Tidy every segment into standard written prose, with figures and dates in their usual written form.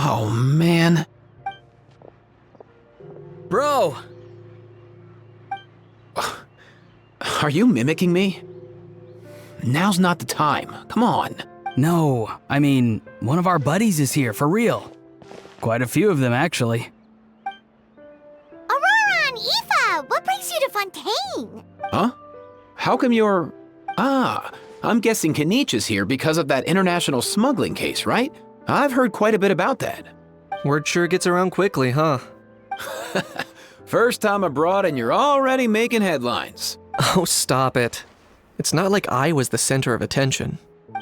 Oh, man. Bro! Are you mimicking me? Now's not the time. Come on. No, I mean, one of our buddies is here, for real. Quite a few of them, actually. Aurora and Aoife, what brings you to Fontaine? Huh? How come you're... I'm guessing Kanich is here because of that international smuggling case, right? I've heard quite a bit about that. Word sure gets around quickly, huh? First time abroad and you're already making headlines. Oh, stop it. It's not like I was the center of attention.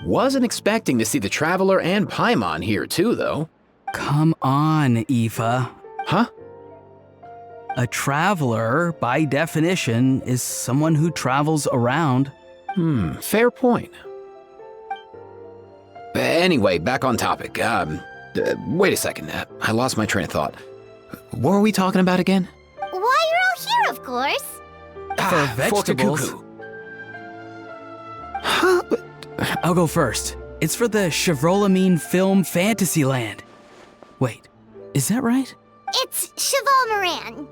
Wasn't expecting to see the Traveler and Paimon here too, though. Come on, Aoife. Huh? A traveler, by definition, is someone who travels around. Fair point. Anyway, back on topic. Wait a second. I lost my train of thought. What were we talking about again? Why, you're all here, of course. For vegetables. Kuku. Huh? I'll go first. It's for the Chevrolamine Film Fantasyland. Wait, is that right? It's Cheval Moran.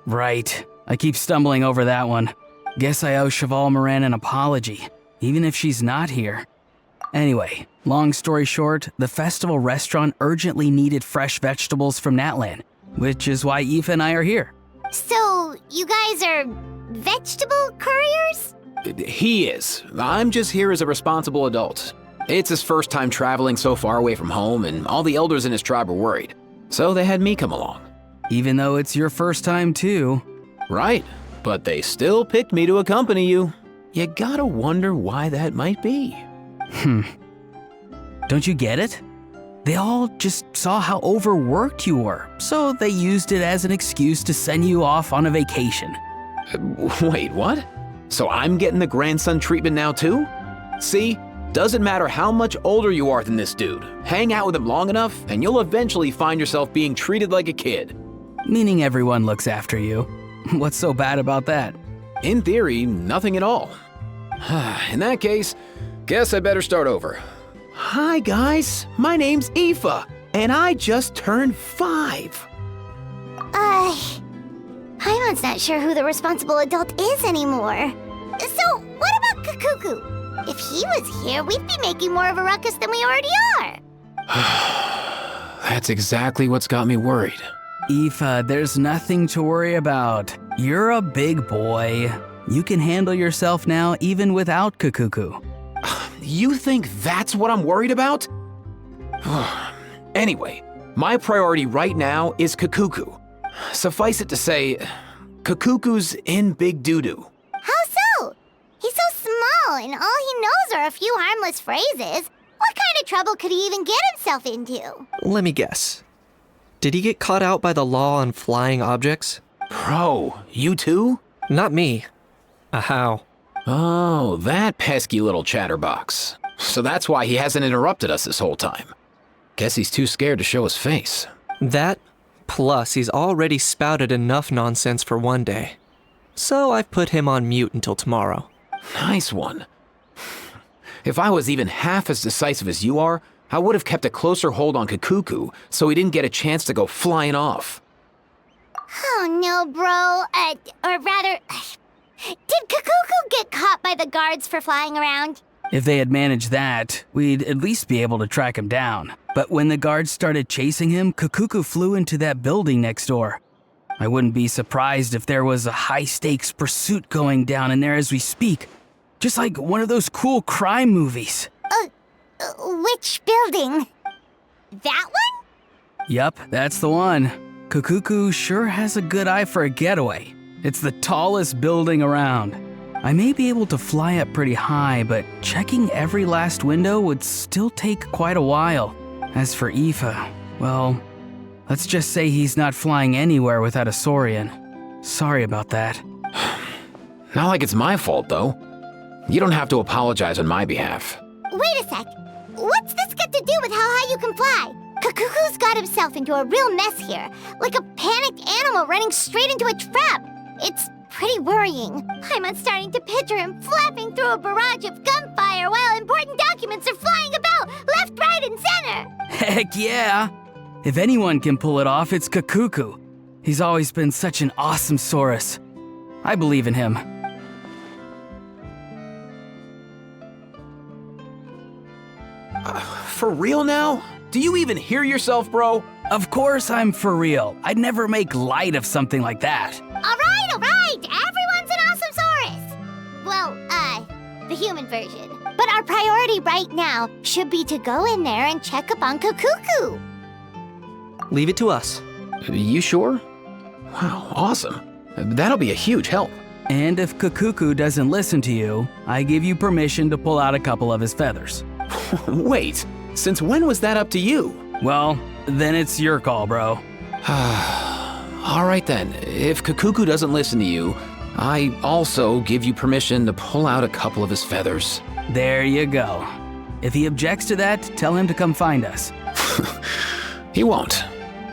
Right. I keep stumbling over that one. Guess I owe Cheval Moran an apology, even if she's not here. Anyway, long story short, the festival restaurant urgently needed fresh vegetables from Natlan, which is why Aoife and I are here. So, you guys are vegetable couriers? He is. I'm just here as a responsible adult. It's his first time traveling so far away from home, and all the elders in his tribe were worried. So they had me come along. Even though it's your first time too. Right, but they still picked me to accompany you. You gotta wonder why that might be. Don't you get it? They all just saw how overworked you were, so they used it as an excuse to send you off on a vacation. Wait, what? So I'm getting the grandson treatment now too? See, doesn't matter how much older you are than this dude. Hang out with him long enough and you'll eventually find yourself being treated like a kid. Meaning everyone looks after you. What's so bad about that? In theory, nothing at all. In that case, guess I better start over. Hi guys, my name's Aoife, and I just turned 5. Paimon's not sure who the responsible adult is anymore. So, what about Kakuku? If he was here, we'd be making more of a ruckus than we already are. That's exactly what's got me worried. Aoife, there's nothing to worry about. You're a big boy. You can handle yourself now even without Kakuku. You think that's what I'm worried about? Anyway, my priority right now is Kakuku. Suffice it to say, Kakuku's in big doo-doo. How so? He's so small, and all he knows are a few harmless phrases. What kind of trouble could he even get himself into? Let me guess. Did he get caught out by the law on flying objects? Bro, you too? Not me. How? Oh, that pesky little chatterbox. So that's why he hasn't interrupted us this whole time. Guess he's too scared to show his face. That, plus he's already spouted enough nonsense for one day. So I've put him on mute until tomorrow. Nice one. If I was even half as decisive as you are, I would have kept a closer hold on Kakuku so he didn't get a chance to go flying off. Oh no, bro. Or rather, did Kakuku get caught by the guards for flying around? If they had managed that, we'd at least be able to track him down. But when the guards started chasing him, Kakuku flew into that building next door. I wouldn't be surprised if there was a high-stakes pursuit going down in there as we speak. Just like one of those cool crime movies. Which building? That one? Yup, that's the one. Kakuku sure has a good eye for a getaway. It's the tallest building around. I may be able to fly up pretty high, but checking every last window would still take quite a while. As for Aoife, well, let's just say he's not flying anywhere without a Saurian. Sorry about that. Not like it's my fault, though. You don't have to apologize on my behalf. Wait a sec. What's this got to do with how high you can fly? Kakuku's got himself into a real mess here, like a panicked animal running straight into a trap. It's pretty worrying. I'm starting to picture him flapping through a barrage of gunfire while important documents are flying about left, right, and center. Heck yeah! If anyone can pull it off, it's Kakuku. He's always been such an awesome Saurus. I believe in him. For real now? Do you even hear yourself, bro? Of course I'm for real. I'd never make light of something like that. All right, everyone's an awesome Saurus. Well, the human version. But our priority right now should be to go in there and check up on Kakuku. Leave it to us. You sure? Wow, awesome. That'll be a huge help. And if Kakuku doesn't listen to you, I give you permission to pull out a couple of his feathers. Wait, since when was that up to you? Well, then it's your call, bro. All right then, if Kakuku doesn't listen to you, I also give you permission to pull out a couple of his feathers. There you go. If he objects to that, tell him to come find us. He won't.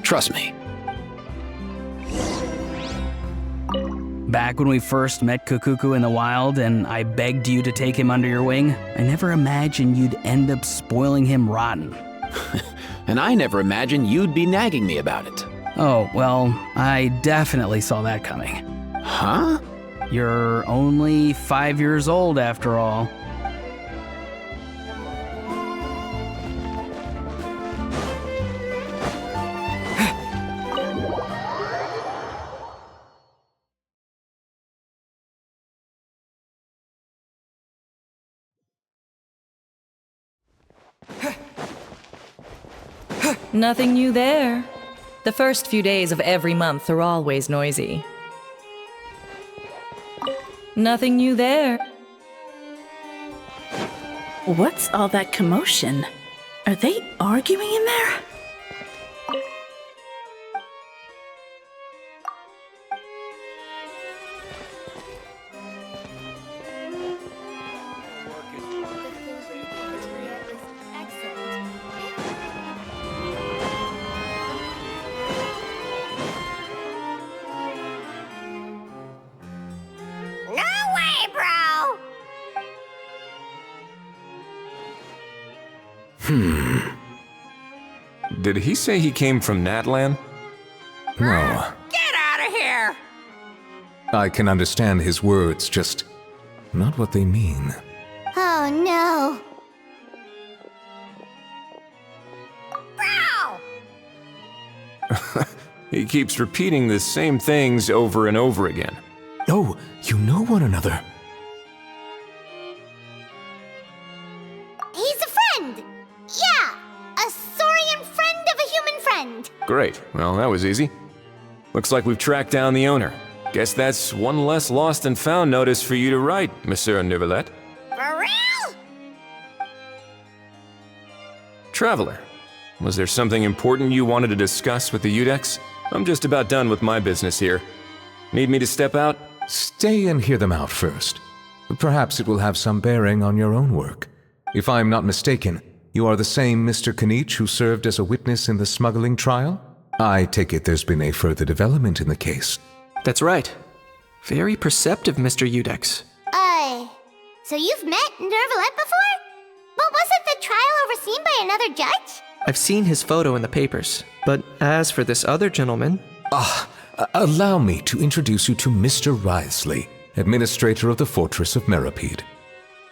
Trust me. Back when we first met Kakuku in the wild and I begged you to take him under your wing, I never imagined you'd end up spoiling him rotten. And I never imagined you'd be nagging me about it. Oh, well, I definitely saw that coming. Huh? You're only 5 years old after all. Nothing new there. The first few days of every month are always noisy. Nothing new there. What's all that commotion? Are they arguing in there? No way, bro! Did he say he came from Natlan? No. Get out of here! I can understand his words, just not what they mean. Oh no. Bro! He keeps repeating the same things over and over again. Oh, you know one another. He's a friend! Yeah! A saurian friend of a human friend! Great, well, that was easy. Looks like we've tracked down the owner. Guess that's one less lost and found notice for you to write, Monsieur Neuvillette. For real? Traveler, was there something important you wanted to discuss with the Udex? I'm just about done with my business here. Need me to step out? Stay and hear them out first. Perhaps it will have some bearing on your own work. If I'm not mistaken, you are the same Mr. Kanich who served as a witness in the smuggling trial? I take it there's been a further development in the case. That's right. Very perceptive, Mr. Udex. So you've met Neuvillette before? But wasn't the trial overseen by another judge? I've seen his photo in the papers, but as for this other gentleman... Allow me to introduce you to Mr. Wriothesley, administrator of the Fortress of Meripede.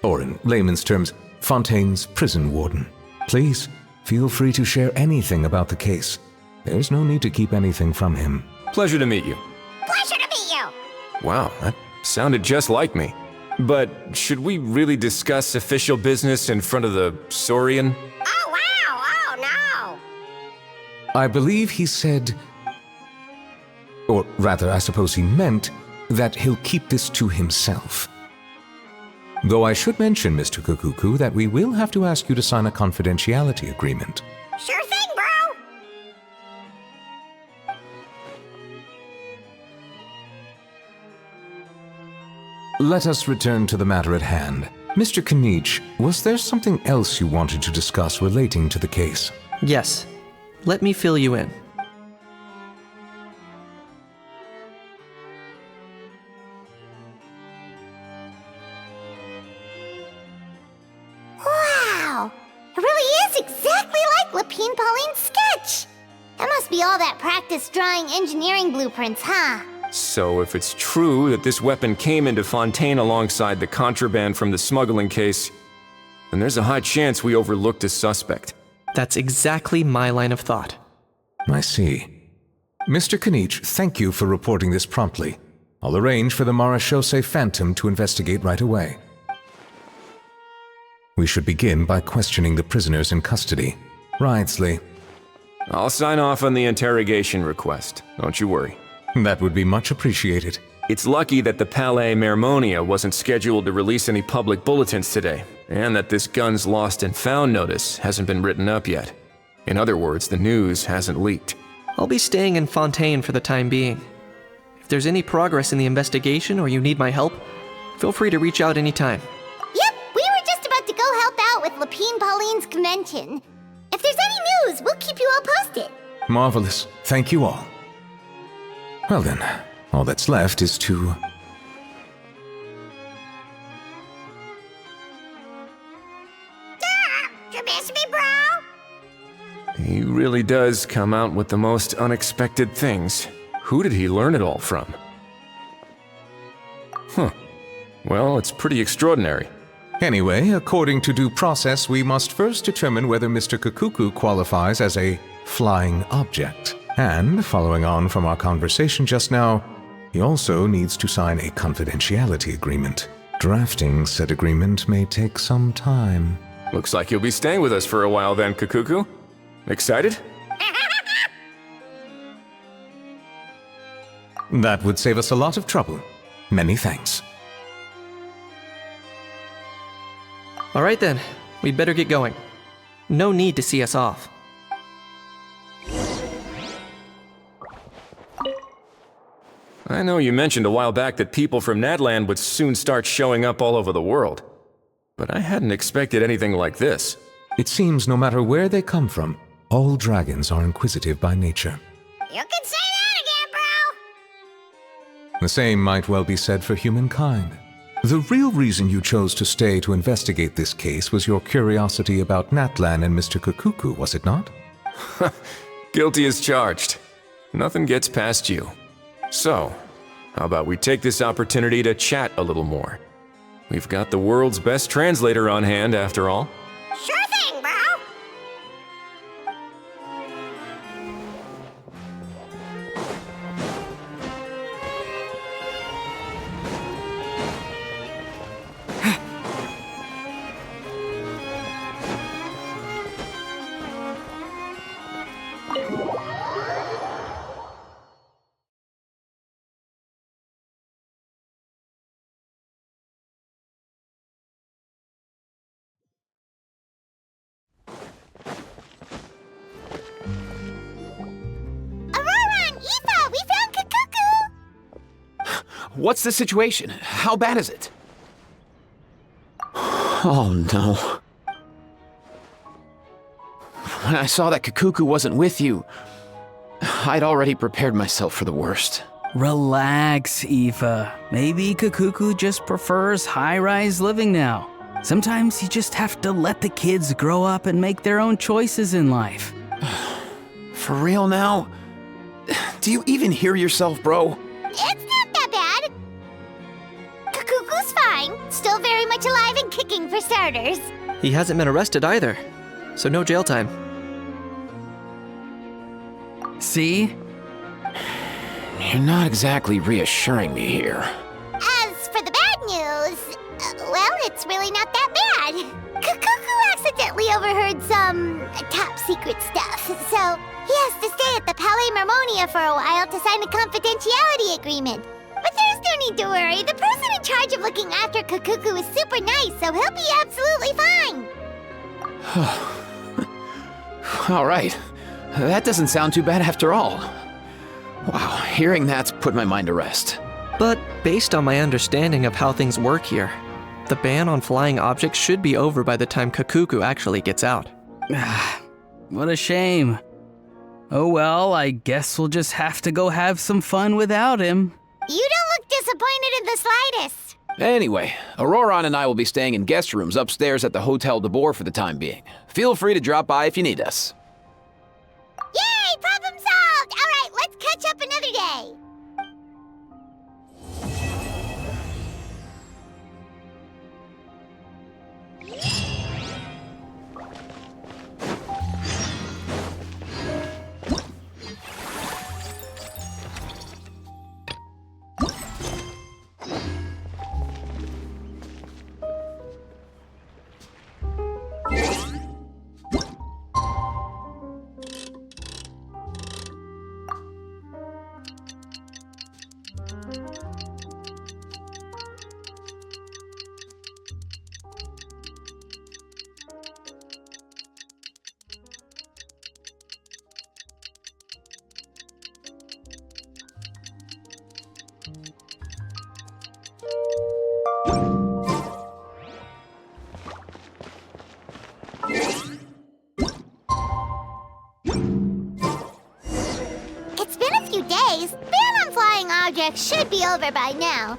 Or in layman's terms, Fontaine's prison warden. Please, feel free to share anything about the case. There's no need to keep anything from him. Pleasure to meet you. Pleasure to meet you! Wow, that sounded just like me. But should we really discuss official business in front of the Saurian? Oh wow! Oh no! I believe he said, or rather, I suppose he meant, that he'll keep this to himself. Though I should mention, Mr. Kakuku, that we will have to ask you to sign a confidentiality agreement. Sure thing, bro! Let us return to the matter at hand. Mr. Kanich, was there something else you wanted to discuss relating to the case? Yes. Let me fill you in. all that practice drawing engineering blueprints, huh? So if it's true that this weapon came into Fontaine alongside the contraband from the smuggling case, then there's a high chance we overlooked a suspect. That's exactly my line of thought. I see. Mr. Kanich, thank you for reporting this promptly. I'll arrange for the Marechaussee Phantom to investigate right away. We should begin by questioning the prisoners in custody. Wriothesley. I'll sign off on the interrogation request, don't you worry. That would be much appreciated. It's lucky that the Palais Mermonia wasn't scheduled to release any public bulletins today, and that this guns lost and found notice hasn't been written up yet. In other words, the news hasn't leaked. I'll be staying in Fontaine for the time being. If there's any progress in the investigation or you need my help, feel free to reach out anytime. Yep, we were just about to go help out with Lapine Pauline's convention. If there's any news, we'll keep you all posted. Marvelous. Thank you all. Well then, all that's left is to... You miss me, bro? He really does come out with the most unexpected things. Who did he learn it all from? Huh. Well, it's pretty extraordinary. Anyway, according to due process, we must first determine whether Mr. Kakuku qualifies as a flying object. And, following on from our conversation just now, he also needs to sign a confidentiality agreement. Drafting said agreement may take some time. Looks like you'll be staying with us for a while then, Kakuku. Excited? That would save us a lot of trouble. Many thanks. All right then, we'd better get going. No need to see us off. I know you mentioned a while back that people from Natlan would soon start showing up all over the world, but I hadn't expected anything like this. It seems no matter where they come from, all dragons are inquisitive by nature. You can say that again, bro! The same might well be said for humankind. The real reason you chose to stay to investigate this case was your curiosity about Natlan and Mr. Kakuku, was it not? Guilty as charged. Nothing gets past you. So, how about we take this opportunity to chat a little more? We've got the world's best translator on hand, after all. Sure thing, bro! What's the situation? How bad is it? Oh no. When I saw that Kakuku wasn't with you, I'd already prepared myself for the worst. Relax, Aoife. Maybe Kakuku just prefers high-rise living now. Sometimes you just have to let the kids grow up and make their own choices in life. For real now? Do you even hear yourself, bro? It's not that bad. Kakuku's fine. Still very much alive and kicking for starters. He hasn't been arrested either, so no jail time. See? You're not exactly reassuring me here. As for the bad news, well, it's really not that bad. Kakuku accidentally overheard some top secret stuff, so he has to stay at the Palais Mermonia for a while to sign a confidentiality agreement. But there's no need to worry. The person in charge of looking after Kakuku is super nice, so he'll be absolutely fine. All right. That doesn't sound too bad after all. Wow, hearing that's put my mind to rest. But based on my understanding of how things work here, the ban on flying objects should be over by the time Kakuku actually gets out. What a shame. Oh well, I guess we'll just have to go have some fun without him. You don't look disappointed in the slightest. Anyway, Auroron and I will be staying in guest rooms upstairs at the Hotel de Boer for the time being. Feel free to drop by if you need us. Yay! Problem solved! a few days, ban on flying objects should be over by now.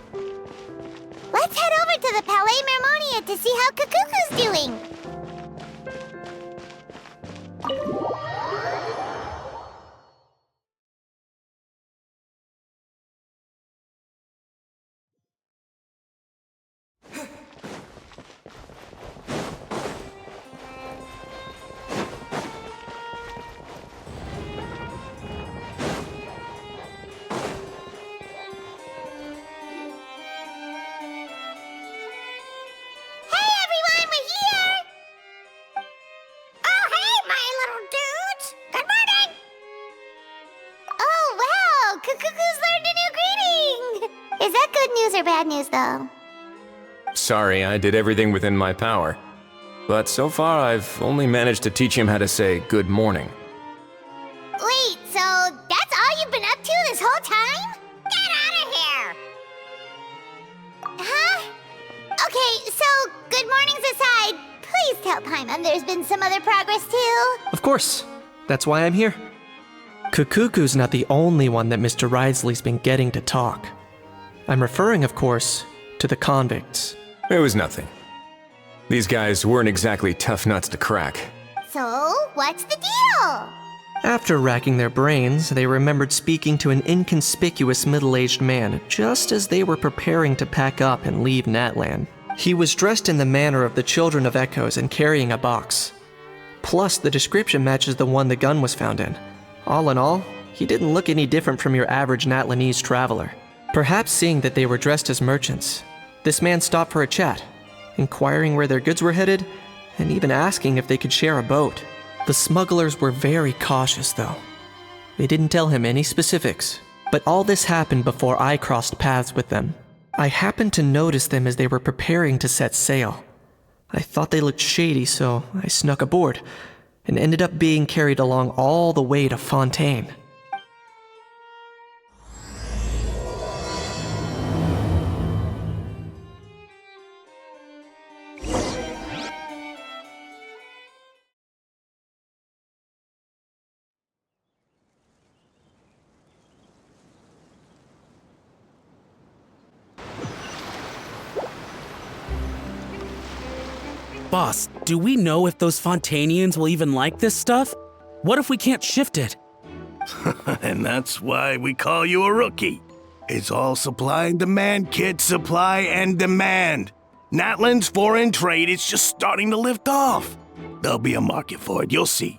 Let's head over to the Palais Mermonia to see how Kukuku's doing. Is that good news or bad news, though? Sorry, I did everything within my power. But so far, I've only managed to teach him how to say good morning. Wait, so that's all you've been up to this whole time? Get out of here! Huh? Okay, so good mornings aside, please tell Paimon there's been some other progress too. Of course. That's why I'm here. Kukuku's not the only one that Mr. Wriothesley's been getting to talk. I'm referring, of course, to the convicts. It was nothing. These guys weren't exactly tough nuts to crack. So, what's the deal? After racking their brains, they remembered speaking to an inconspicuous middle-aged man just as they were preparing to pack up and leave Natlan. He was dressed in the manner of the Children of Echoes and carrying a box. Plus, the description matches the one the gun was found in. All in all, he didn't look any different from your average Natlanese traveler. Perhaps seeing that they were dressed as merchants, this man stopped for a chat, inquiring where their goods were headed, and even asking if they could share a boat. The smugglers were very cautious, though. They didn't tell him any specifics, but all this happened before I crossed paths with them. I happened to notice them as they were preparing to set sail. I thought they looked shady, so I snuck aboard, and ended up being carried along all the way to Fontaine. Boss, do we know if those Fontainians will even like this stuff? What if we can't shift it? And that's why we call you a rookie. It's all supply and demand, kid. Supply and demand. Natlan's foreign trade is just starting to lift off. There'll be a market for it, you'll see.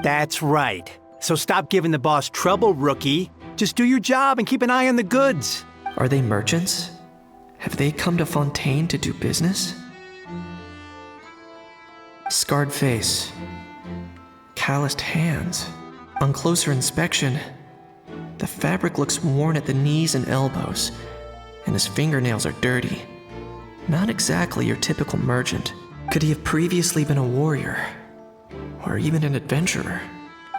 That's right. So stop giving the boss trouble, rookie. Just do your job and keep an eye on the goods. Are they merchants? Have they come to Fontaine to do business? Scarred face. Calloused hands. On closer inspection, the fabric looks worn at the knees and elbows, and his fingernails are dirty. Not exactly your typical merchant. Could he have previously been a warrior? Or even an adventurer?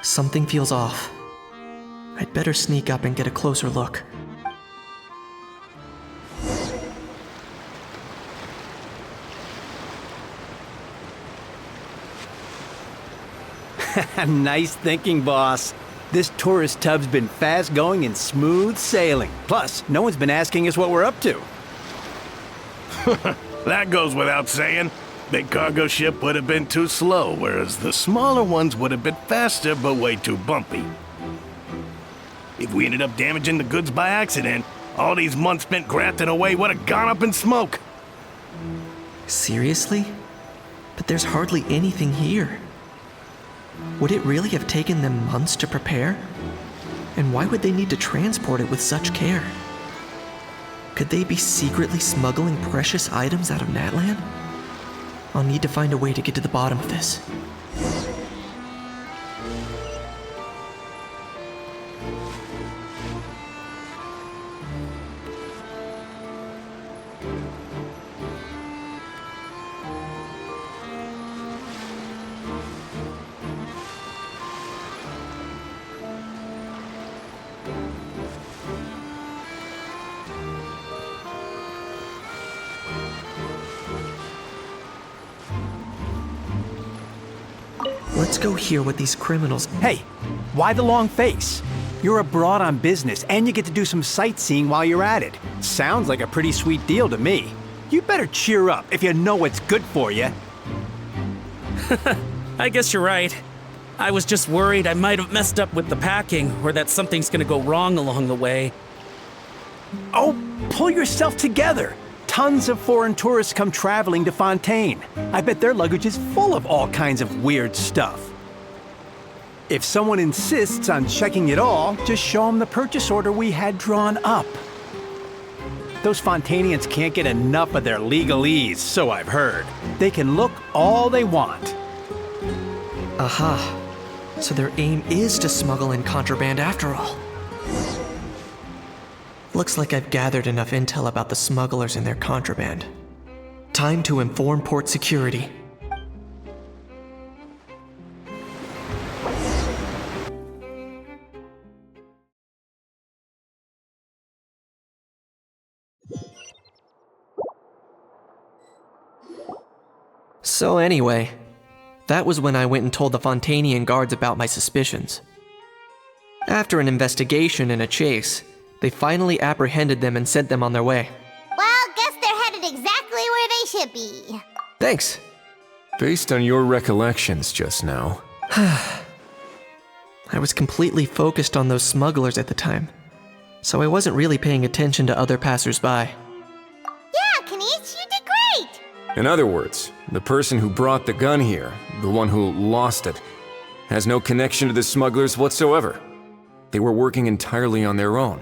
Something feels off. I'd better sneak up and get a closer look. Nice thinking, boss. This tourist tub's been fast going and smooth sailing. Plus, no one's been asking us what we're up to. That goes without saying. Big cargo ship would have been too slow, whereas the smaller ones would have been faster but way too bumpy. If we ended up damaging the goods by accident, all these months spent grafting away would have gone up in smoke. Seriously? But there's hardly anything here. Would it really have taken them months to prepare? And why would they need to transport it with such care? Could they be secretly smuggling precious items out of Natlan? I'll need to find a way to get to the bottom of this. Let's go hear what these criminals... Hey, why the long face? You're abroad on business, and you get to do some sightseeing while you're at it. Sounds like a pretty sweet deal to me. You better cheer up if you know what's good for you. I guess you're right. I was just worried I might have messed up with the packing, or that something's gonna go wrong along the way. Oh, pull yourself together. Tons of foreign tourists come traveling to Fontaine. I bet their luggage is full of all kinds of weird stuff. If someone insists on checking it all, just show them the purchase order we had drawn up. Those Fontainians can't get enough of their legalese, so I've heard. They can look all they want. Aha. So their aim is to smuggle in contraband after all. Looks like I've gathered enough intel about the smugglers and their contraband. Time to inform port security. So anyway, that was when I went and told the Fontainian guards about my suspicions. After an investigation and a chase, they finally apprehended them and sent them on their way. Well, guess they're headed exactly where they should be. Thanks. Based on your recollections just now, I was completely focused on those smugglers at the time, so I wasn't really paying attention to other passersby. Yeah, Kanish, you did great! in other words, the person who brought the gun here, the one who lost it, has no connection to the smugglers whatsoever. They were working entirely on their own.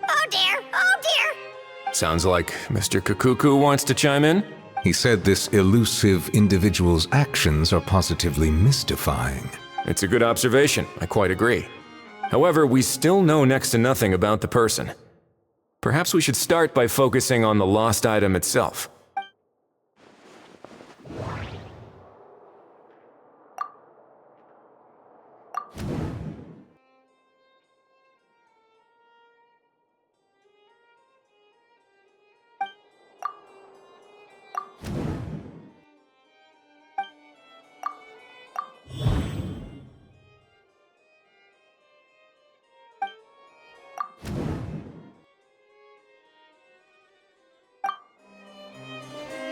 Oh dear, oh dear! Sounds like Mr. Kukuku wants to chime in? He said this elusive individual's actions are positively mystifying. It's a good observation, I quite agree. However, we still know next to nothing about the person. Perhaps we should start by focusing on the lost item itself.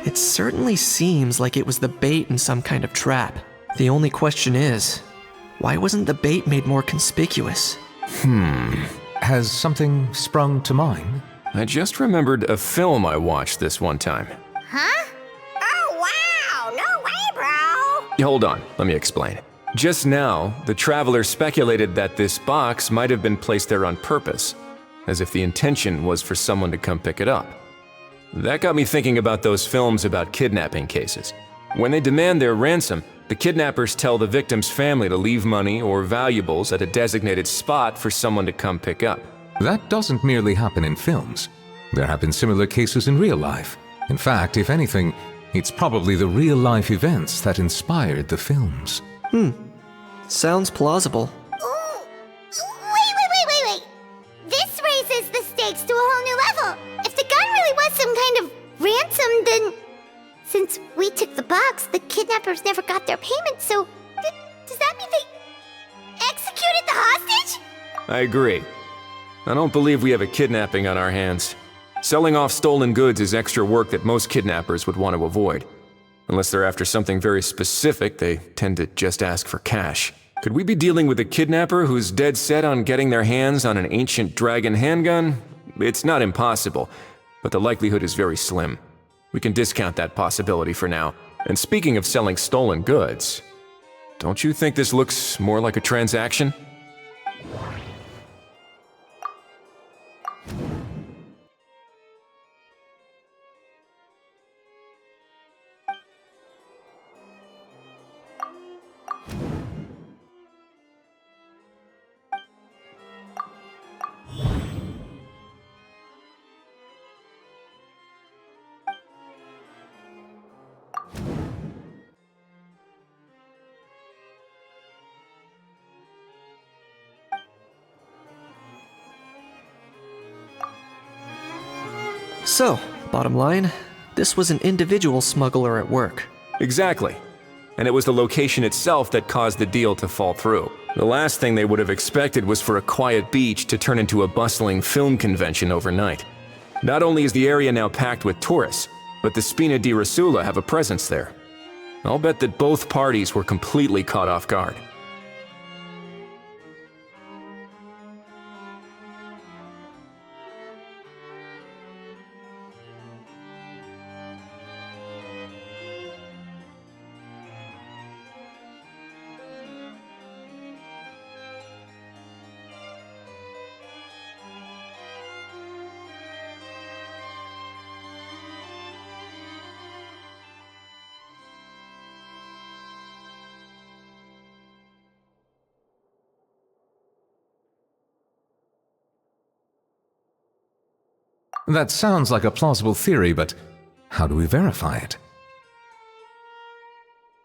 It certainly seems like it was the bait in some kind of trap. The only question is, why wasn't the bait made more conspicuous? Has something sprung to mind? I just remembered a film I watched this one time. Huh? Oh wow, no way, bro! Hold on, let me explain. Just now, the traveler speculated that this box might have been placed there on purpose, as if the intention was for someone to come pick it up. That got me thinking about those films about kidnapping cases. When they demand their ransom, the kidnappers tell the victim's family to leave money or valuables at a designated spot for someone to come pick up. That doesn't merely happen in films. There have been similar cases in real life. In fact, if anything, it's probably the real-life events that inspired the films. Sounds plausible. Ooh. Wait. This raises the stakes to a whole new level. If the gun really was some kind of ransom, then since we took the box, the kidnappers never got their payment, so does that mean they executed the hostage? I agree. I don't believe we have a kidnapping on our hands. Selling off stolen goods is extra work that most kidnappers would want to avoid. Unless they're after something very specific, they tend to just ask for cash. Could we be dealing with a kidnapper who's dead set on getting their hands on an ancient dragon handgun? It's not impossible, but the likelihood is very slim. We can discount that possibility for now. And speaking of selling stolen goods, don't you think this looks more like a transaction? So, bottom line, this was an individual smuggler at work. Exactly. And it was the location itself that caused the deal to fall through. The last thing they would have expected was for a quiet beach to turn into a bustling film convention overnight. Not only is the area now packed with tourists, but the Spina di Rosula have a presence there. I'll bet that both parties were completely caught off guard. That sounds like a plausible theory, but how do we verify it?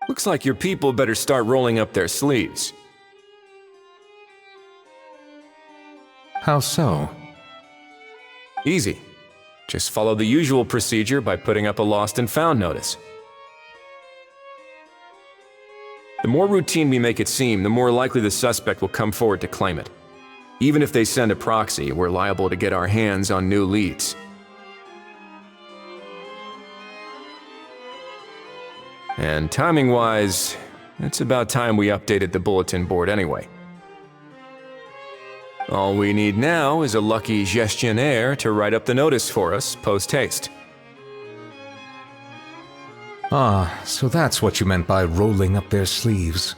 Looks like your people better start rolling up their sleeves. How so? Easy. Just follow the usual procedure by putting up a lost and found notice. The more routine we make it seem, the more likely the suspect will come forward to claim it. Even if they send a proxy, we're liable to get our hands on new leads. And timing-wise, it's about time we updated the bulletin board anyway. All we need now is a lucky gestionnaire to write up the notice for us post-haste. Ah, so that's what you meant by rolling up their sleeves.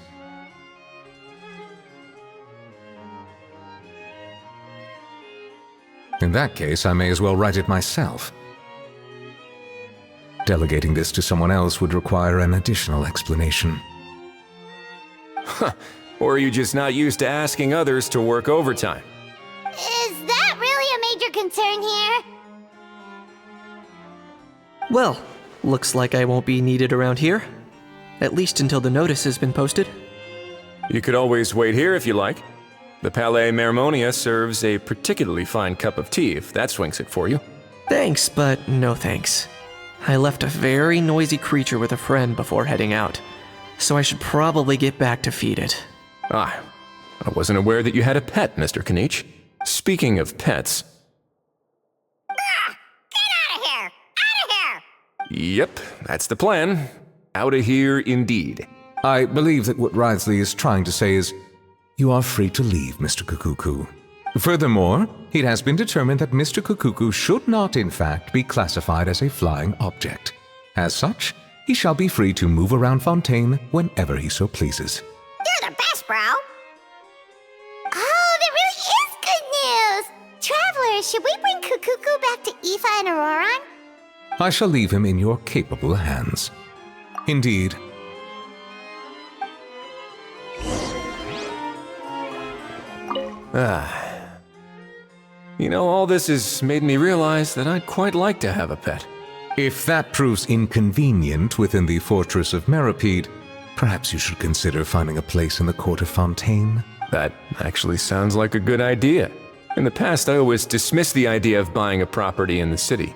In that case, I may as well write it myself. Delegating this to someone else would require an additional explanation. Or are you just not used to asking others to work overtime? Is that really a major concern here? Well, looks like I won't be needed around here. At least until the notice has been posted. You could always wait here if you like. The Palais Mermonia serves a particularly fine cup of tea, if that swings it for you. Thanks, but no thanks. I left a very noisy creature with a friend before heading out, so I should probably get back to feed it. Ah, I wasn't aware that you had a pet, Mr. Kanich. Speaking of pets... Get out of here! Out of here! Yep, that's the plan. Out of here indeed. I believe that what Wriothesley is trying to say is, you are free to leave, Mr. Kukuku. Furthermore, it has been determined that Mr. Kukuku should not, in fact, be classified as a flying object. As such, he shall be free to move around Fontaine whenever he so pleases. You're the best, bro! Oh, that really is good news! Travelers, should we bring Kukuku back to Aoife and Auroran? I shall leave him in your capable hands. Indeed. You know, all this has made me realize that I'd quite like to have a pet. If that proves inconvenient within the fortress of Meripede, perhaps you should consider finding a place in the court of Fontaine. That actually sounds like a good idea. In the past, I always dismissed the idea of buying a property in the city.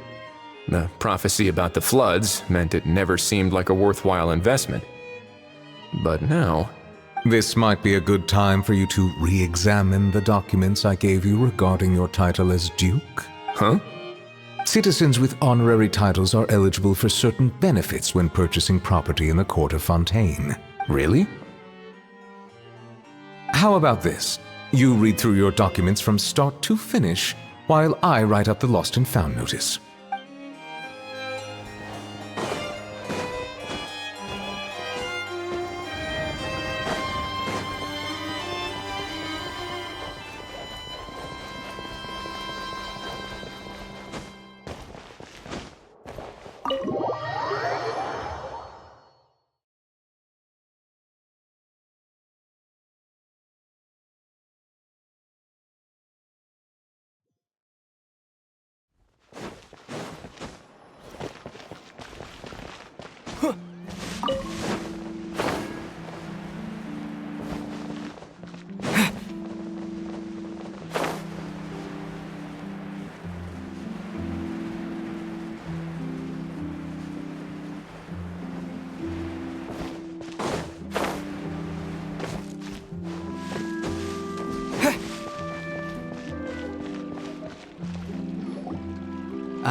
The prophecy about the floods meant it never seemed like a worthwhile investment. But now... This might be a good time for you to re-examine the documents I gave you regarding your title as Duke. Huh? Citizens with honorary titles are eligible for certain benefits when purchasing property in the court of Fontaine. Really? How about this? You read through your documents from start to finish, while I write up the lost and found notice.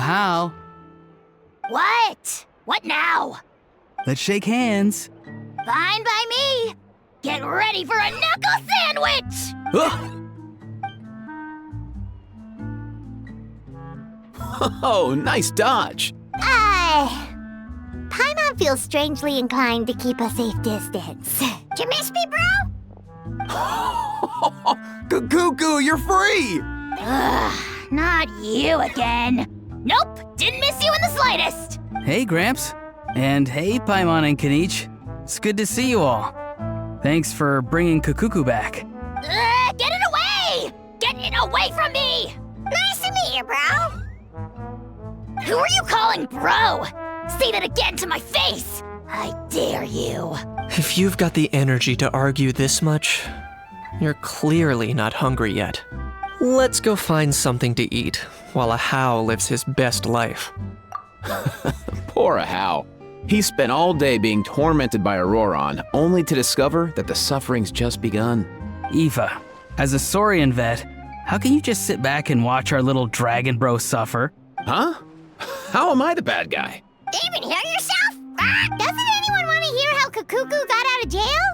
How? What? What now? Let's shake hands. Fine by me. Get ready for a knuckle sandwich! Oh, nice dodge. Paimon feels strangely inclined to keep a safe distance. Did you miss me, bro? Cuckoo, you're free! Ugh, not you again. Nope, didn't miss you in the slightest. Hey, Gramps. And hey, Paimon and Kanich. It's good to see you all. Thanks for bringing Kukuku back. Get it away! Get it away from me! Nice to meet you, bro. Who are you calling bro? Say that again to my face! I dare you. If you've got the energy to argue this much, you're clearly not hungry yet. Let's go find something to eat while Ahau lives his best life. Poor Ahau. He spent all day being tormented by Auroron, only to discover that the suffering's just begun. Eva, as a Saurian vet, how can you just sit back and watch our little dragon bro suffer? Huh? How am I the bad guy? Even hear yourself? Doesn't anyone want to hear how Kukuku got out of jail?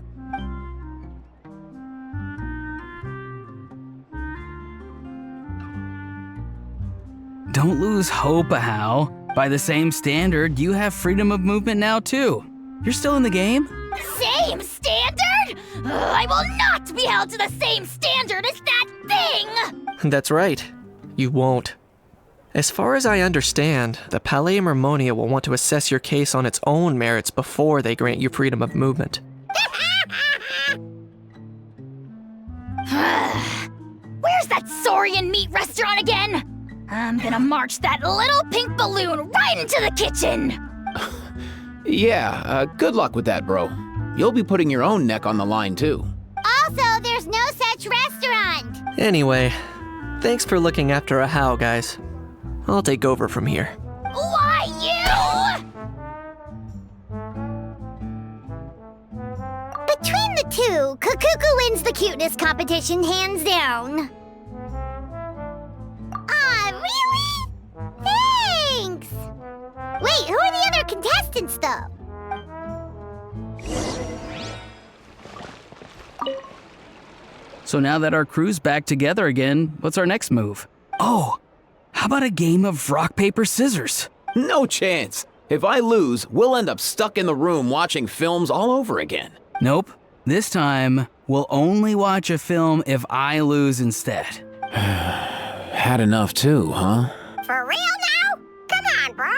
Don't lose hope, Ahau. By the same standard, you have freedom of movement now too. You're still in the game? Same standard? I will not be held to the same standard as that thing! That's right. You won't. As far as I understand, the Palais Mermonia will want to assess your case on its own merits before they grant you freedom of movement. Where's that Saurian meat restaurant again? I'm gonna march that little pink balloon right into the kitchen! Yeah, good luck with that, bro. You'll be putting your own neck on the line, too. Also, there's no such restaurant! Anyway, thanks for looking after Ahau, guys. I'll take over from here. Why you? Between the two, Kukuku wins the cuteness competition hands down. Aw, really? Thanks! Wait, who are the other contestants, though? So now that our crew's back together again, what's our next move? Oh, how about a game of rock, paper, scissors? No chance. If I lose, we'll end up stuck in the room watching films all over again. Nope. This time, we'll only watch a film if I lose instead. Had enough too, huh? For real now? Come on, bro!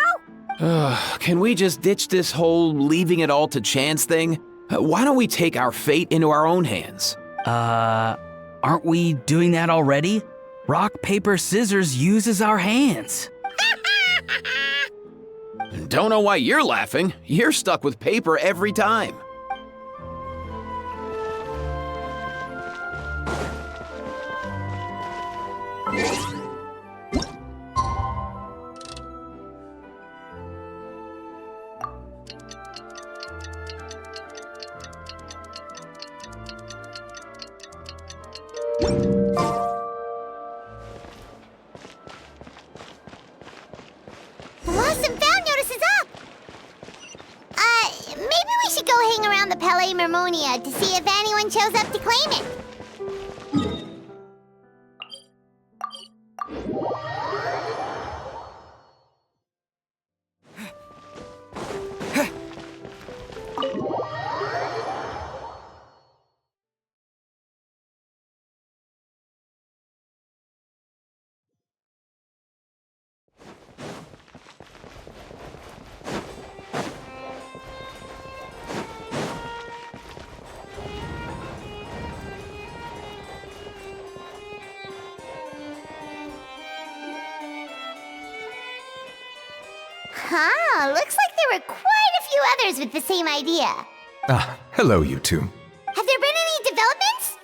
Can we just ditch this whole leaving it all to chance thing? Why don't we take our fate into our own hands? Aren't we doing that already? Rock, paper, scissors uses our hands. Don't know why you're laughing. You're stuck with paper every time. Lost and found notice is up! Maybe we should go hang around the Palais Mermonia to see if anyone shows up to claim it. Huh, looks like there were quite a few others with the same idea. Ah, hello, you two. Have there been any developments?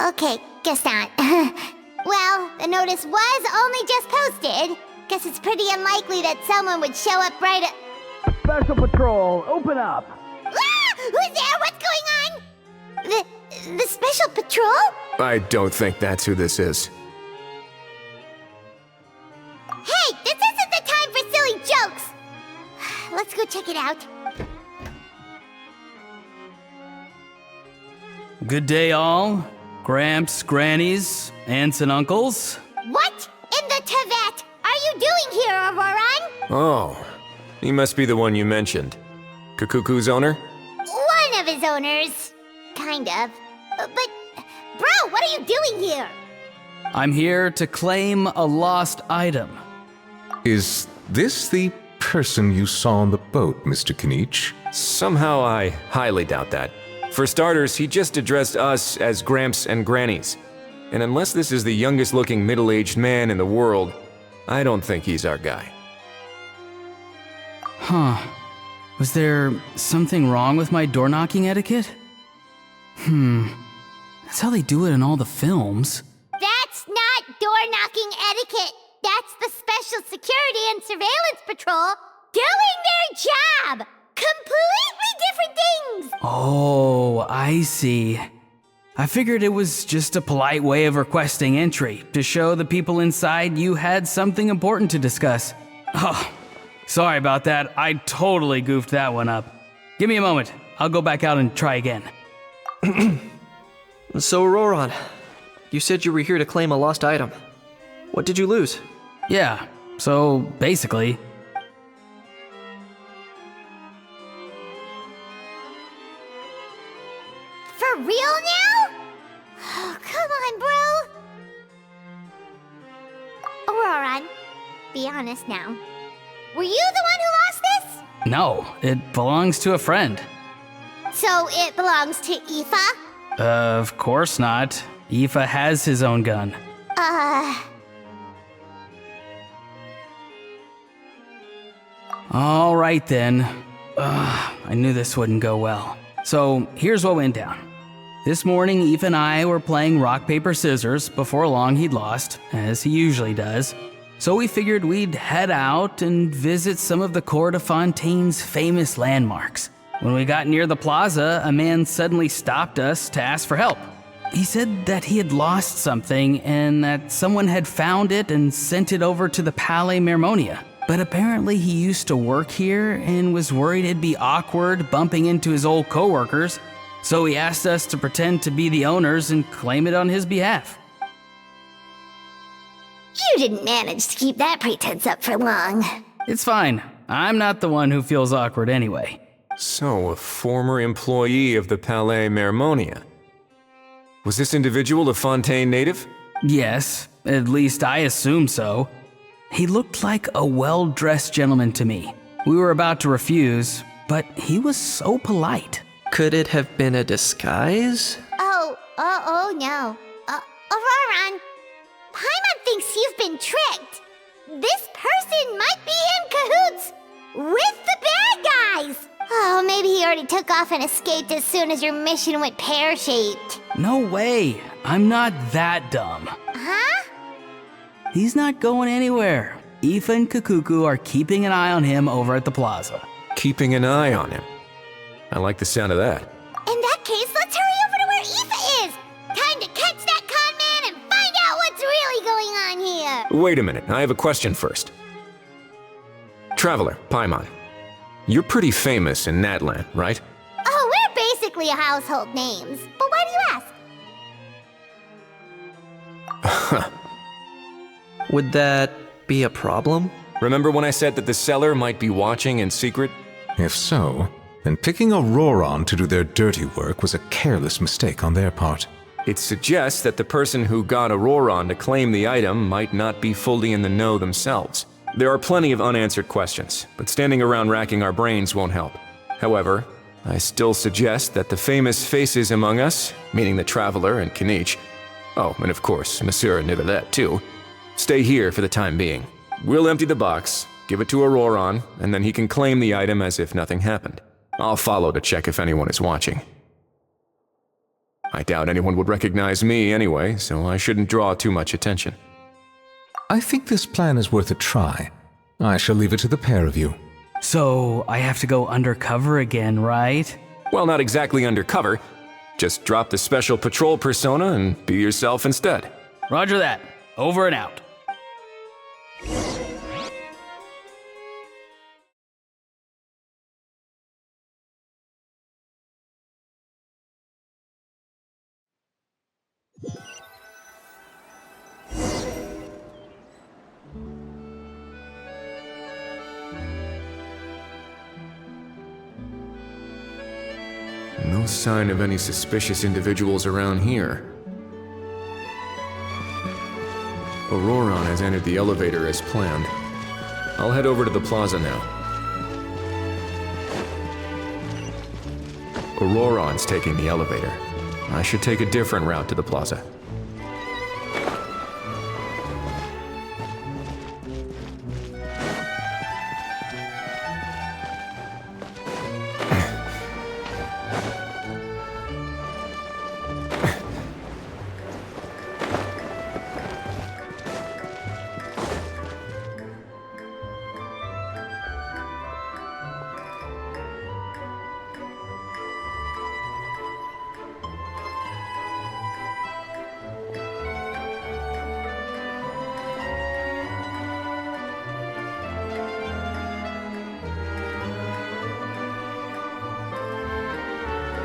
Okay, guess not. Well, the notice was only just posted. Guess it's pretty unlikely that someone would show up right at... Special Patrol, open up! Ah! Who's there? What's going on? The Special Patrol? I don't think that's who this is. Good day, all. Gramps, grannies, aunts, and uncles. What in the Tevet are you doing here, Auroran? Oh, he must be the one you mentioned. Kukuku's owner? One of his owners. Kind of. But, bro, what are you doing here? I'm here to claim a lost item. Is this the person you saw on the boat, Mr. Kinich? Somehow I highly doubt that. For starters, he just addressed us as Gramps and Grannies. And unless this is the youngest looking middle-aged man in the world, I don't think he's our guy. Huh. Was there something wrong with my door-knocking etiquette? That's how they do it in all the films. That's not door-knocking etiquette. That's the Special Security and Surveillance Patrol doing their job! Completely different things! Oh, I see. I figured it was just a polite way of requesting entry to show the people inside you had something important to discuss. Oh, sorry about that. I totally goofed that one up. Give me a moment. I'll go back out and try again. So, Auroran, you said you were here to claim a lost item. What did you lose? Yeah, so basically... For real now? Oh, come on, bro. Auroran, be honest now. Were you the one who lost this? No, it belongs to a friend. So it belongs to Aoife? Of course not. Aoife has his own gun. All right then. I knew this wouldn't go well. So here's what went down. This morning, Aoife and I were playing rock, paper, scissors. Before long, he'd lost, as he usually does. So we figured we'd head out and visit some of the court of Fontaine's famous landmarks. When we got near the plaza, a man suddenly stopped us to ask for help. He said that he had lost something and that someone had found it and sent it over to the Palais Mermonia. But apparently he used to work here and was worried it'd be awkward bumping into his old coworkers, so he asked us to pretend to be the owners and claim it on his behalf. You didn't manage to keep that pretense up for long. It's fine. I'm not the one who feels awkward anyway. So, a former employee of the Palais Mermonia. Was this individual a Fontaine native? Yes, at least I assume so. He looked like a well-dressed gentleman to me. We were about to refuse, but he was so polite. Could it have been a disguise? Oh no. Auroran, Paimon thinks you've been tricked. This person might be in cahoots with the bad guys. Oh, maybe he already took off and escaped as soon as your mission went pear-shaped. No way. I'm not that dumb. Huh? He's not going anywhere. Aoife and Kukuku are keeping an eye on him over at the plaza. Keeping an eye on him. I like the sound of that. In that case, let's hurry over to where Aoife is. Time to catch that con man and find out what's really going on here. Wait a minute, I have a question first. Traveler, Paimon. You're pretty famous in Natlan, right? Oh, we're basically household names. But why do you ask? Would that be a problem? Remember when I said that the seller might be watching in secret? If so, then picking Auroran to do their dirty work was a careless mistake on their part. It suggests that the person who got Auroran to claim the item might not be fully in the know themselves. There are plenty of unanswered questions, but standing around racking our brains won't help. However, I still suggest that the famous faces among us, meaning the Traveler and Kinich, oh, and of course, Monsieur Nivelet too, stay here for the time being. We'll empty the box, give it to Auroran, and then he can claim the item as if nothing happened. I'll follow to check if anyone is watching. I doubt anyone would recognize me anyway, so I shouldn't draw too much attention. I think this plan is worth a try. I shall leave it to the pair of you. So I have to go undercover again, right? Well, not exactly undercover. Just drop the special patrol persona and be yourself instead. Roger that. Over and out. No sign of any suspicious individuals around here. Auroron has entered the elevator as planned. I'll head over to the plaza now. Auroron's taking the elevator. I should take a different route to the plaza.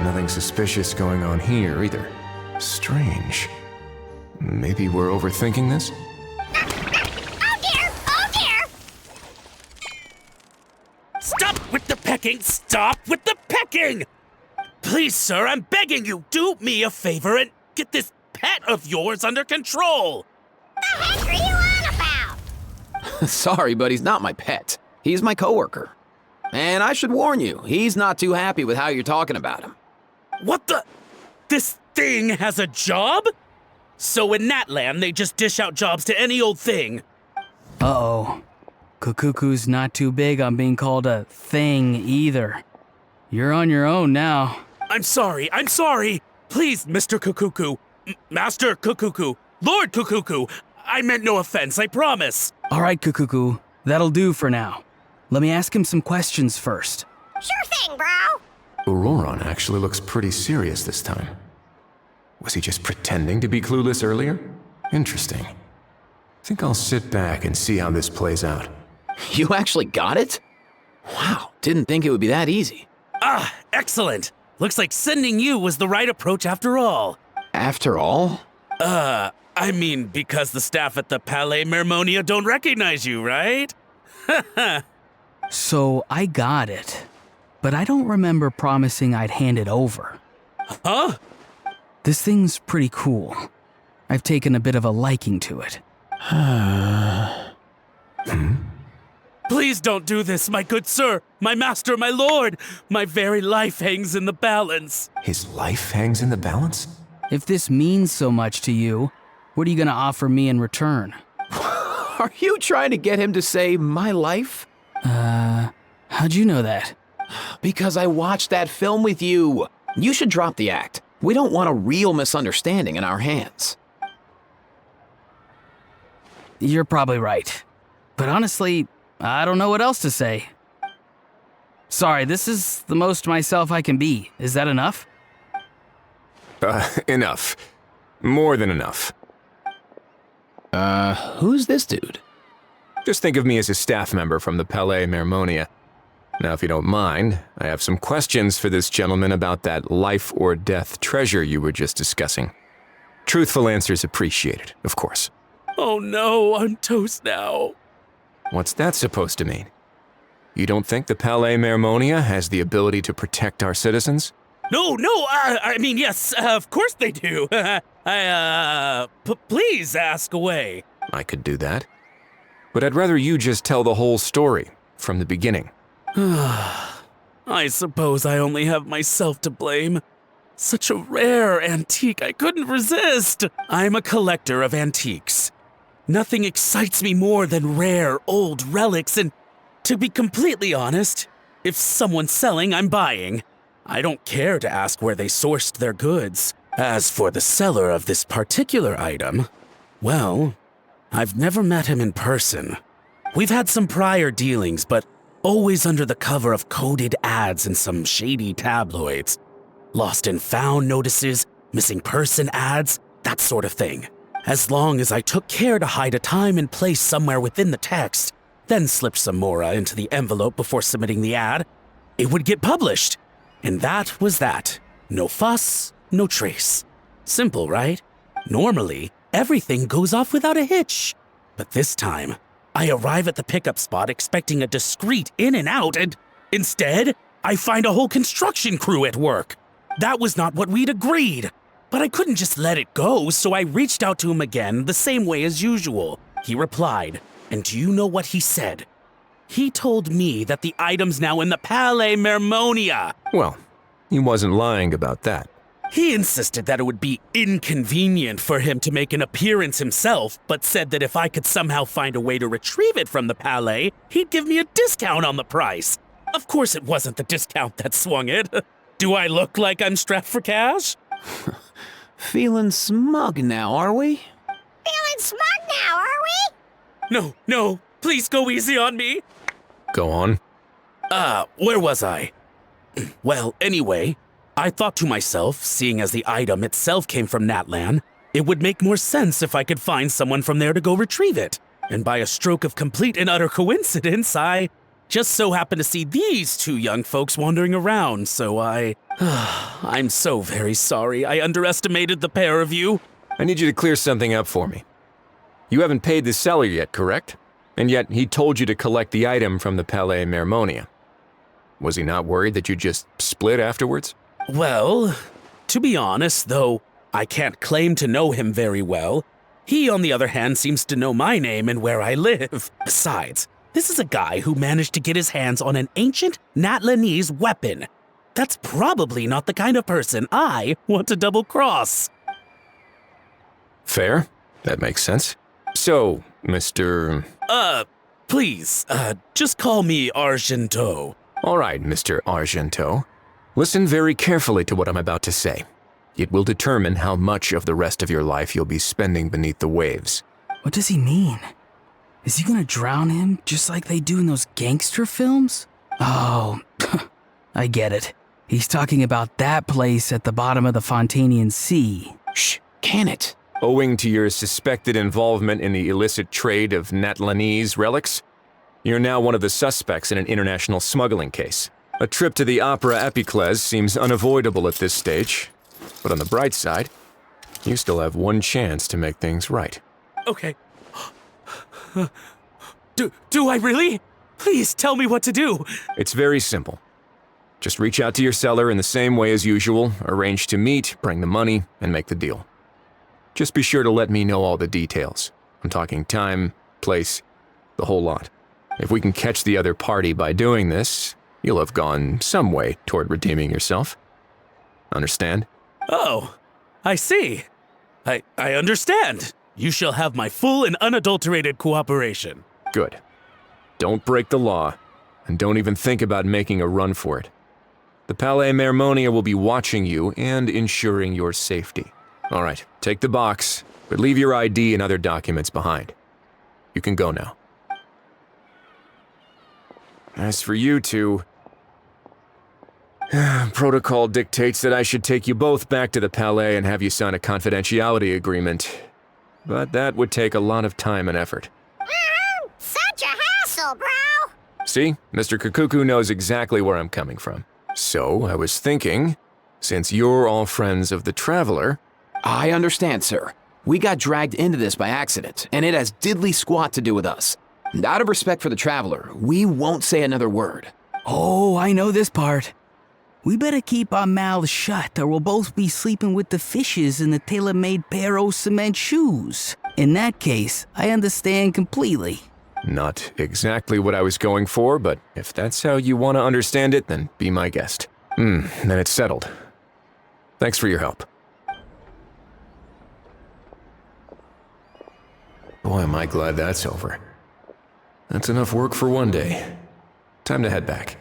Nothing suspicious going on here, either. Strange. Maybe we're overthinking this? Oh dear! Oh dear! Stop with the pecking! Stop with the pecking! Please, sir, I'm begging you, do me a favor and get this pet of yours under control! The heck are you on about? Sorry, but he's not my pet. He's my coworker. And I should warn you, he's not too happy with how you're talking about him. What the? This thing has a job? So in Natlan, they just dish out jobs to any old thing. Uh-oh. Kukuku's not too big on being called a thing either. You're on your own now. I'm sorry. Please, Mr. Kukuku. Master Kukuku. Lord Kukuku. I meant no offense, I promise. All right, Kukuku. That'll do for now. Let me ask him some questions first. Sure thing, bro. Auroron actually looks pretty serious this time. Was he just pretending to be clueless earlier? Interesting. Think I'll sit back and see how this plays out. You actually got it? Wow, didn't think it would be that easy. Ah, excellent. Looks like sending you was the right approach after all. After all? I mean, because the staff at the Palais Mermonia don't recognize you, right? So I got it, but I don't remember promising I'd hand it over. Huh? This thing's pretty cool. I've taken a bit of a liking to it. Please don't do this, my good sir, my master, my lord. My very life hangs in the balance. His life hangs in the balance? If this means so much to you, what are you gonna offer me in return? Are you trying to get him to say my life? How'd you know that? Because I watched that film with you. You should drop the act. We don't want a real misunderstanding in our hands. You're probably right. But honestly, I don't know what else to say. Sorry, this is the most myself I can be. Is that enough? Enough. More than enough. Who's this dude? Just think of me as a staff member from the Palais Mermonia. Now, if you don't mind, I have some questions for this gentleman about that life or death treasure you were just discussing. Truthful answers appreciated, of course. Oh no, I'm toast now. What's that supposed to mean? You don't think the Palais Mermonia has the ability to protect our citizens? No, I mean, yes, of course they do. Please ask away. I could do that. But I'd rather you just tell the whole story, from the beginning. I suppose I only have myself to blame. Such a rare antique, I couldn't resist. I'm a collector of antiques. Nothing excites me more than rare, old relics, and to be completely honest, if someone's selling, I'm buying. I don't care to ask where they sourced their goods. As for the seller of this particular item, well, I've never met him in person. We've had some prior dealings, but always under the cover of coded ads in some shady tabloids. Lost and found notices, missing person ads, that sort of thing. As long as I took care to hide a time and place somewhere within the text, then slipped some mora into the envelope before submitting the ad, it would get published. And that was that. No fuss, no trace. Simple, right? Normally, everything goes off without a hitch. But this time, I arrive at the pickup spot expecting a discreet in and out, and instead, I find a whole construction crew at work. That was not what we'd agreed. But I couldn't just let it go, so I reached out to him again the same way as usual. He replied, and do you know what he said? He told me that the item's now in the Palais Mermonia. Well, he wasn't lying about that. He insisted that it would be inconvenient for him to make an appearance himself, but said that if I could somehow find a way to retrieve it from the Palais, he'd give me a discount on the price. Of course it wasn't the discount that swung it. Do I look like I'm strapped for cash? Feeling smug now, are we? Feeling smug now, are we? No, please go easy on me. Go on. Where was I? Well, anyway, I thought to myself, seeing as the item itself came from Natlan, it would make more sense if I could find someone from there to go retrieve it. And by a stroke of complete and utter coincidence, I just so happened to see these two young folks wandering around, so I'm so very sorry. I underestimated the pair of you. I need you to clear something up for me. You haven't paid the seller yet, correct? And yet he told you to collect the item from the Palais Mermonia. Was he not worried that you just split afterwards? Well, to be honest, though I can't claim to know him very well, he, on the other hand, seems to know my name and where I live. Besides, this is a guy who managed to get his hands on an ancient Natlanese weapon. That's probably not the kind of person I want to double-cross. Fair. That makes sense. So, Mr. Please, just call me Argento. All right, Mr. Argento. Listen very carefully to what I'm about to say. It will determine how much of the rest of your life you'll be spending beneath the waves. What does he mean? Is he gonna drown him just like they do in those gangster films? Oh, I get it. He's talking about that place at the bottom of the Fontainian Sea. Shh, can it? Owing to your suspected involvement in the illicit trade of Natlanese relics, you're now one of the suspects in an international smuggling case. A trip to the Opera Epiclese seems unavoidable at this stage, but on the bright side, you still have one chance to make things right. Okay. Do I really? Please tell me what to do. It's very simple. Just reach out to your seller in the same way as usual, arrange to meet, bring the money, and make the deal. Just be sure to let me know all the details. I'm talking time, place, the whole lot. If we can catch the other party by doing this, you'll have gone some way toward redeeming yourself. Understand? Oh, I see. I understand. You shall have my full and unadulterated cooperation. Good. Don't break the law, and don't even think about making a run for it. The Palais Mermonia will be watching you and ensuring your safety. All right, take the box, but leave your ID and other documents behind. You can go now. As for you two, protocol dictates that I should take you both back to the Palais and have you sign a confidentiality agreement. But that would take a lot of time and effort. Such a hassle, bro! See, Mr. Kukuku knows exactly where I'm coming from. So, I was thinking, since you're all friends of the Traveler... I understand, sir. We got dragged into this by accident, and it has diddly squat to do with us. And out of respect for the Traveler, we won't say another word. Oh, I know this part. We better keep our mouths shut or we'll both be sleeping with the fishes in the tailor-made pair of cement shoes. In that case, I understand completely. Not exactly what I was going for, but if that's how you want to understand it, then be my guest. Then it's settled. Thanks for your help. Boy, am I glad that's over. That's enough work for one day. Time to head back.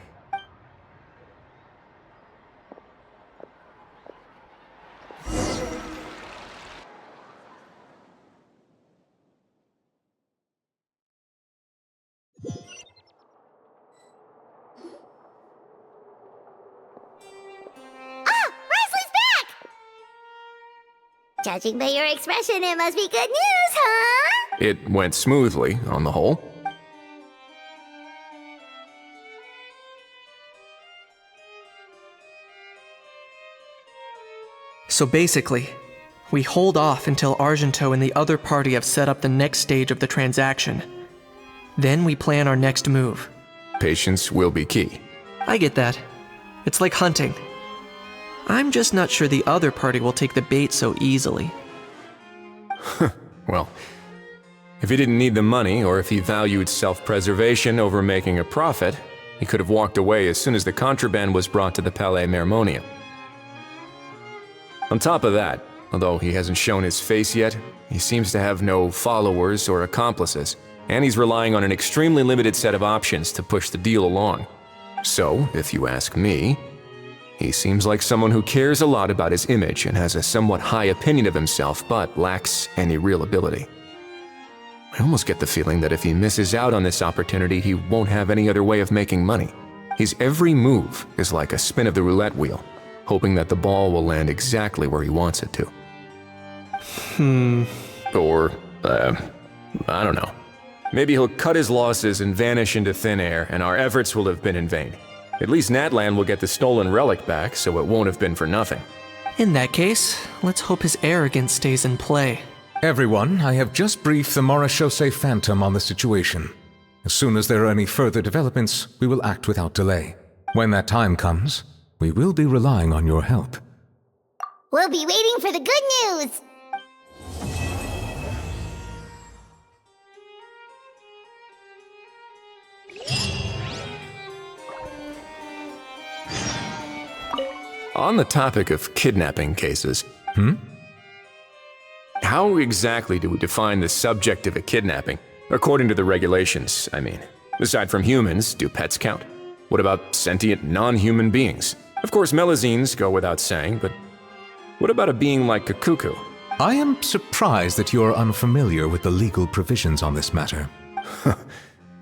Judging by your expression, it must be good news, huh? It went smoothly, on the whole. So basically, we hold off until Argento and the other party have set up the next stage of the transaction. Then we plan our next move. Patience will be key. I get that. It's like hunting. I'm just not sure the other party will take the bait so easily. Well, if he didn't need the money, or if he valued self-preservation over making a profit, he could have walked away as soon as the contraband was brought to the Palais Mermonium. On top of that, although he hasn't shown his face yet, he seems to have no followers or accomplices, and he's relying on an extremely limited set of options to push the deal along. So, if you ask me, he seems like someone who cares a lot about his image and has a somewhat high opinion of himself, but lacks any real ability. I almost get the feeling that if he misses out on this opportunity, he won't have any other way of making money. His every move is like a spin of the roulette wheel, hoping that the ball will land exactly where he wants it to. Or, I don't know. Maybe he'll cut his losses and vanish into thin air, and our efforts will have been in vain. At least Natlan will get the stolen relic back, so it won't have been for nothing. In that case, let's hope his arrogance stays in play. Everyone, I have just briefed the Marechaussee Phantom on the situation. As soon as there are any further developments, we will act without delay. When that time comes, we will be relying on your help. We'll be waiting for the good news! On the topic of kidnapping cases, how exactly do we define the subject of a kidnapping? According to the regulations, I mean. Aside from humans, do pets count? What about sentient non-human beings? Of course, Melazines go without saying, but what about a being like Kukuku? I am surprised that you are unfamiliar with the legal provisions on this matter.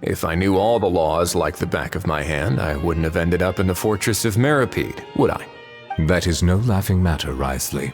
If I knew all the laws like the back of my hand, I wouldn't have ended up in the fortress of Meripede, would I? That is no laughing matter, Wriothesley.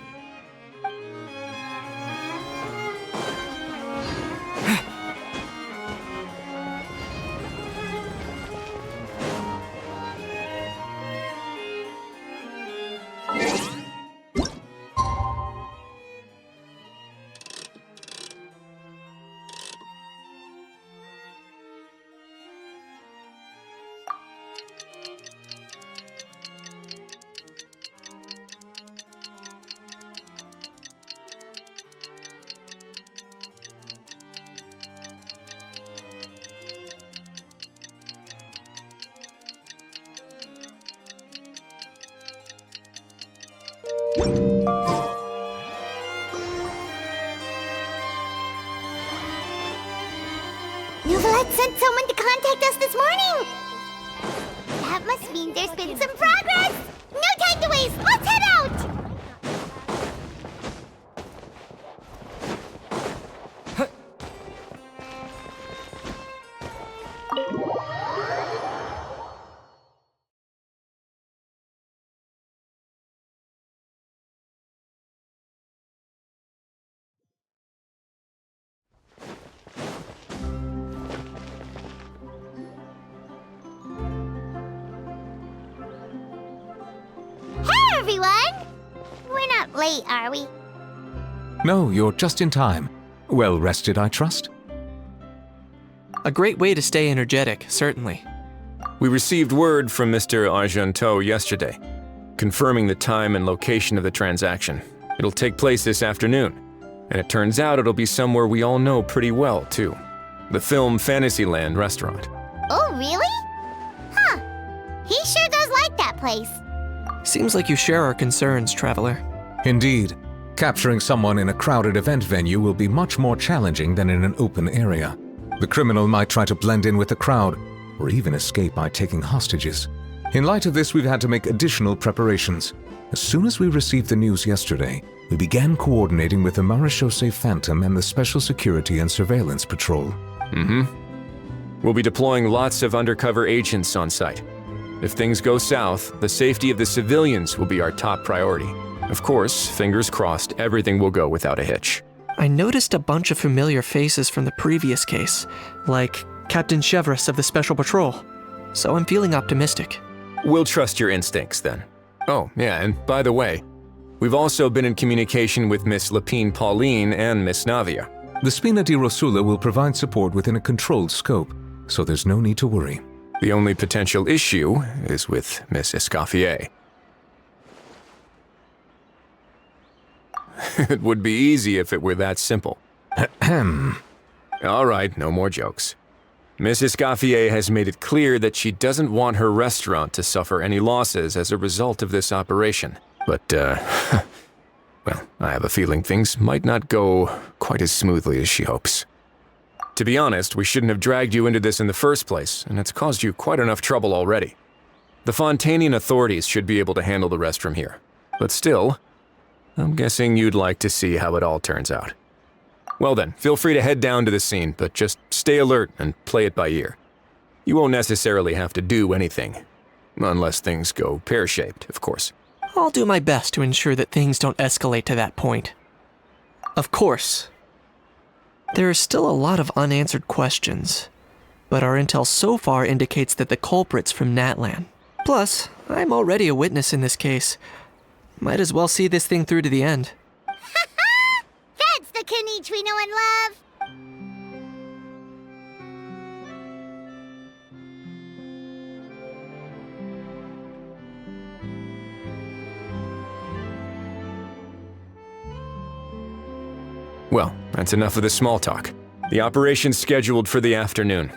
Nuvalet sent someone to contact us this morning! That must mean there's been some progress! No time to waste! Let's head out! Everyone! We're not late, are we? No, you're just in time. Well rested, I trust? A great way to stay energetic, certainly. We received word from Mr. Argenteau yesterday, confirming the time and location of the transaction. It'll take place this afternoon, and it turns out it'll be somewhere we all know pretty well, too. The Film Fantasyland restaurant. Oh, really? Huh. He sure does like that place. Seems like you share our concerns, Traveler. Indeed. Capturing someone in a crowded event venue will be much more challenging than in an open area. The criminal might try to blend in with the crowd, or even escape by taking hostages. In light of this, we've had to make additional preparations. As soon as we received the news yesterday, we began coordinating with the Marechaussee Phantom and the Special Security and Surveillance Patrol. We'll be deploying lots of undercover agents on site. If things go south, the safety of the civilians will be our top priority. Of course, fingers crossed, everything will go without a hitch. I noticed a bunch of familiar faces from the previous case, like Captain Chevres of the Special Patrol, so I'm feeling optimistic. We'll trust your instincts then. Oh, yeah, and by the way, we've also been in communication with Miss Lapine Pauline and Miss Navia. The Spina di Rosula will provide support within a controlled scope, so there's no need to worry. The only potential issue is with Miss Escoffier. It would be easy if it were that simple. All right, no more jokes. Mrs. Gauthier has made it clear that she doesn't want her restaurant to suffer any losses as a result of this operation. But, well, I have a feeling things might not go quite as smoothly as she hopes. To be honest, we shouldn't have dragged you into this in the first place, and it's caused you quite enough trouble already. The Fontainian authorities should be able to handle the rest from here. But still, I'm guessing you'd like to see how it all turns out. Well then, feel free to head down to the scene, but just stay alert and play it by ear. You won't necessarily have to do anything. Unless things go pear-shaped, of course. I'll do my best to ensure that things don't escalate to that point. Of course. There are still a lot of unanswered questions, but our intel so far indicates that the culprit's from Natlan. Plus, I'm already a witness in this case. Might as well see this thing through to the end. That's the Knight we know and love! Well, that's enough of the small talk. The operation's scheduled for the afternoon.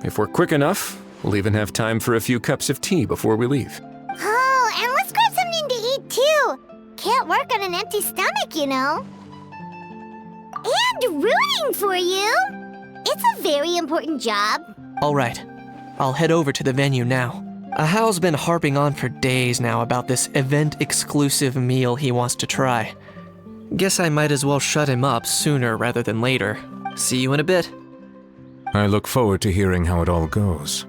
If we're quick enough, we'll even have time for a few cups of tea before we leave. Oh, and let's grab something to eat too! Can't work on an empty stomach, you know. And rooting for you! It's a very important job. Alright, I'll head over to the venue now. Ahao's been harping on for days now about this event-exclusive meal he wants to try. Guess I might as well shut him up sooner rather than later. See you in a bit. I look forward to hearing how it all goes.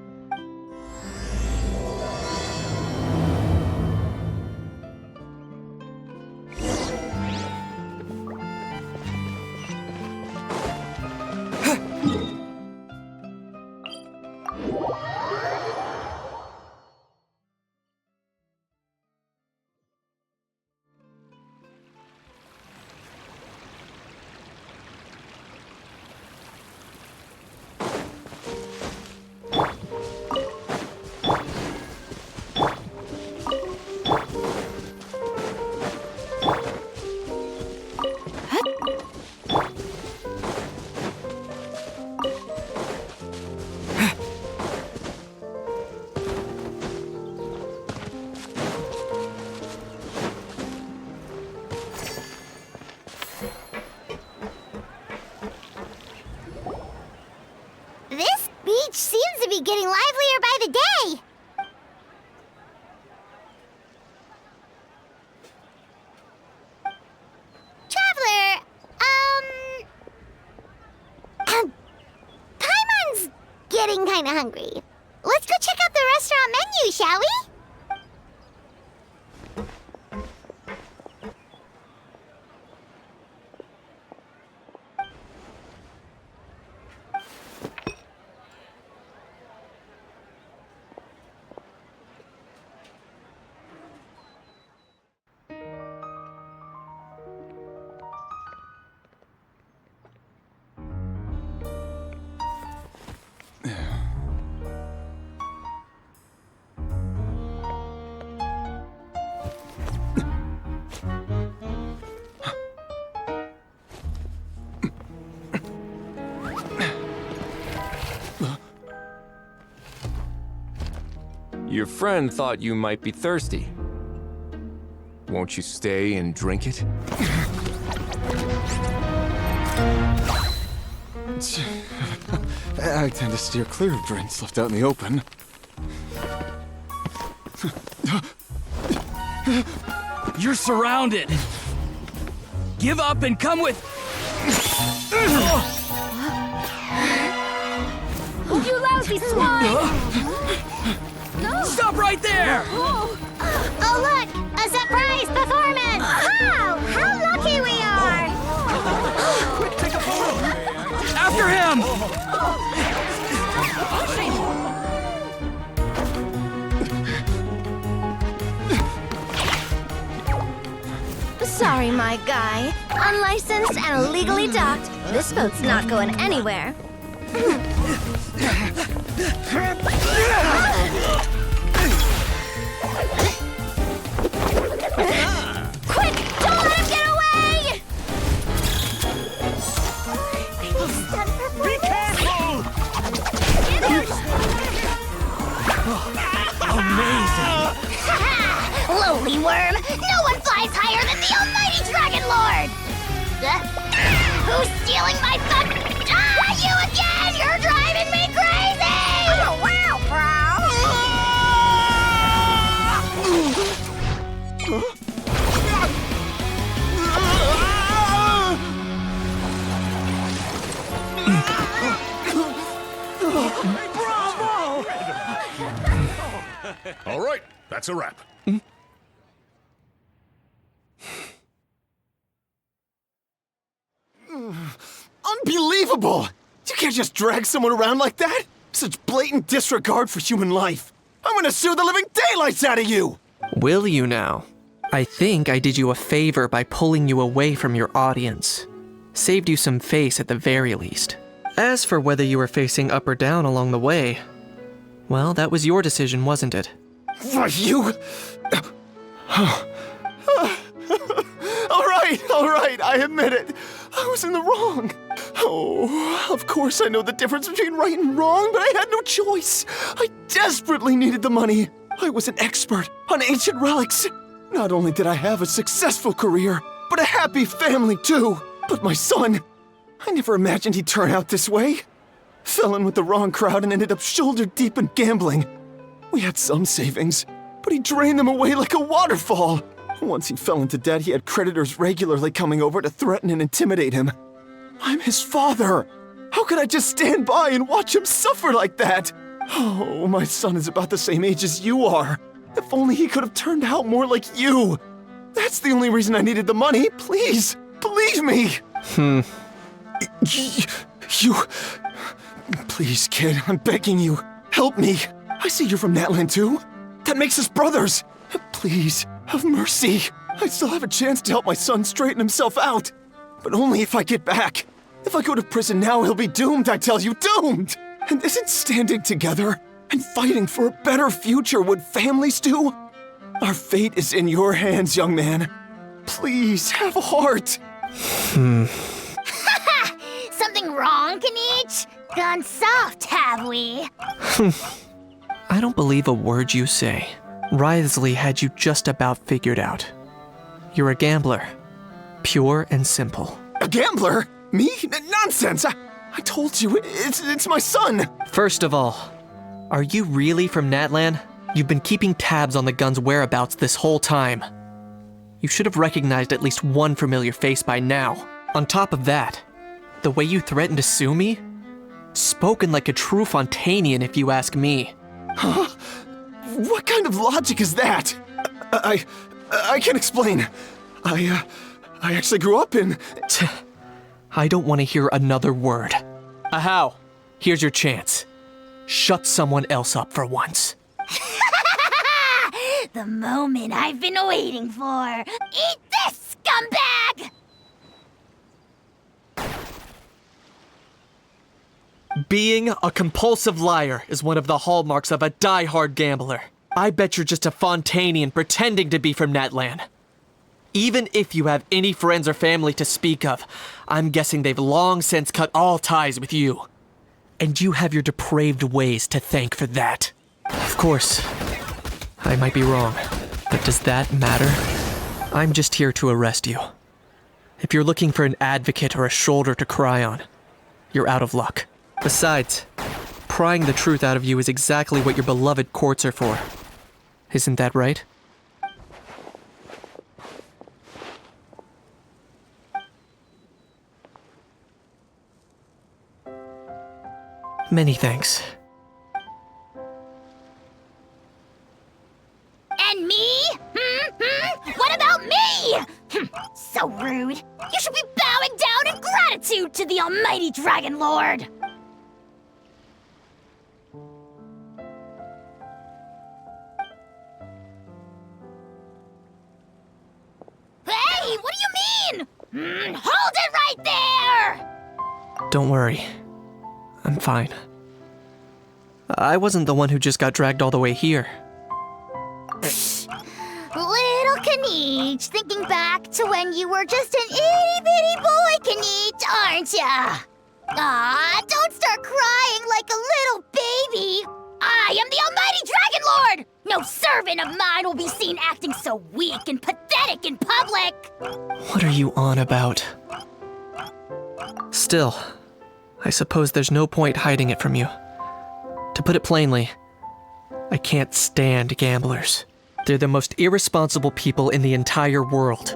This beach seems to be getting livelier by the day. Traveler, Paimon's getting kinda hungry. Let's go check out the restaurant menu, shall we? Your friend thought you might be thirsty. Won't you stay and drink it? I tend to steer clear of drinks left out in the open. You're surrounded. Give up and come with. You lousy swine! Stop right there! Oh look! A surprise performance! Wow! How lucky we are! Quick, take a photo! After him! Sorry, my guy. Unlicensed and illegally docked, this boat's not going anywhere. Quick! Don't let him get away! No one flies higher than the almighty Dragon Lord! Who's stealing my fun? You again! You're driving me crazy! Oh, wow, All right, that's a wrap. Unbelievable! You can't just drag someone around like that! Such blatant disregard for human life! I'm gonna sue the living daylights out of you! Will you now? I think I did you a favor by pulling you away from your audience. Saved you some face at the very least. As for whether you were facing up or down along the way, well, that was your decision, wasn't it? What, you? All right, I admit it. I was in the wrong. Oh, of course I know the difference between right and wrong, but I had no choice. I desperately needed the money. I was an expert on ancient relics. Not only did I have a successful career, but a happy family too. But my son, I never imagined he'd turn out this way. Fell in with the wrong crowd and ended up shoulder deep in gambling. We had some savings, but he drained them away like a waterfall. Once he fell into debt, he had creditors regularly coming over to threaten and intimidate him. I'm his father. How could I just stand by and watch him suffer like that? Oh, my son is about the same age as you are. If only he could have turned out more like you. That's the only reason I needed the money. Please, believe me. You... Please, kid, I'm begging you. Help me. I see you're from Natlan too. That makes us brothers. Please, have mercy. I still have a chance to help my son straighten himself out. But only if I get back. If I go to prison now, he'll be doomed, I tell you, doomed! And isn't standing together and fighting for a better future what families do? Our fate is in your hands, young man. Please, have a heart. Something wrong, Kanich? Gone soft, have we? I don't believe a word you say. Wriothesley had you just about figured out. You're a gambler. Pure and simple. A gambler? Me? Nonsense! I told you, it's my son! First of all, are you really from Natlan? You've been keeping tabs on the gun's whereabouts this whole time. You should have recognized at least one familiar face by now. On top of that, the way you threatened to sue me? Spoken like a true Fontainian, if you ask me. Huh? What kind of logic is that? I can't explain. I actually grew up in... I don't want to hear another word. Ahau, here's your chance. Shut someone else up for once. The moment I've been waiting for. Eat this, scumbag! Being a compulsive liar is one of the hallmarks of a die-hard gambler. I bet you're just a Fontainian pretending to be from Natlan. Even if you have any friends or family to speak of, I'm guessing they've long since cut all ties with you. And you have your depraved ways to thank for that. Of course, I might be wrong, but does that matter? I'm just here to arrest you. If you're looking for an advocate or a shoulder to cry on, you're out of luck. Besides, prying the truth out of you is exactly what your beloved courts are for. Isn't that right? Many thanks. And me? What about me? So rude. You should be bowing down in gratitude to the almighty Dragon Lord. Hey, what do you mean? Hold it right there! Don't worry. I'm fine. I wasn't the one who just got dragged all the way here. Little Kanich, thinking back to when you were just an itty-bitty boy, Kanich, aren't ya? Aw, don't start crying like a little baby. I am the almighty Dragon Lord! No servant of mine will be seen acting so weak and pathetic in public! What are you on about? Still, I suppose there's no point hiding it from you. To put it plainly, I can't stand gamblers. They're the most irresponsible people in the entire world.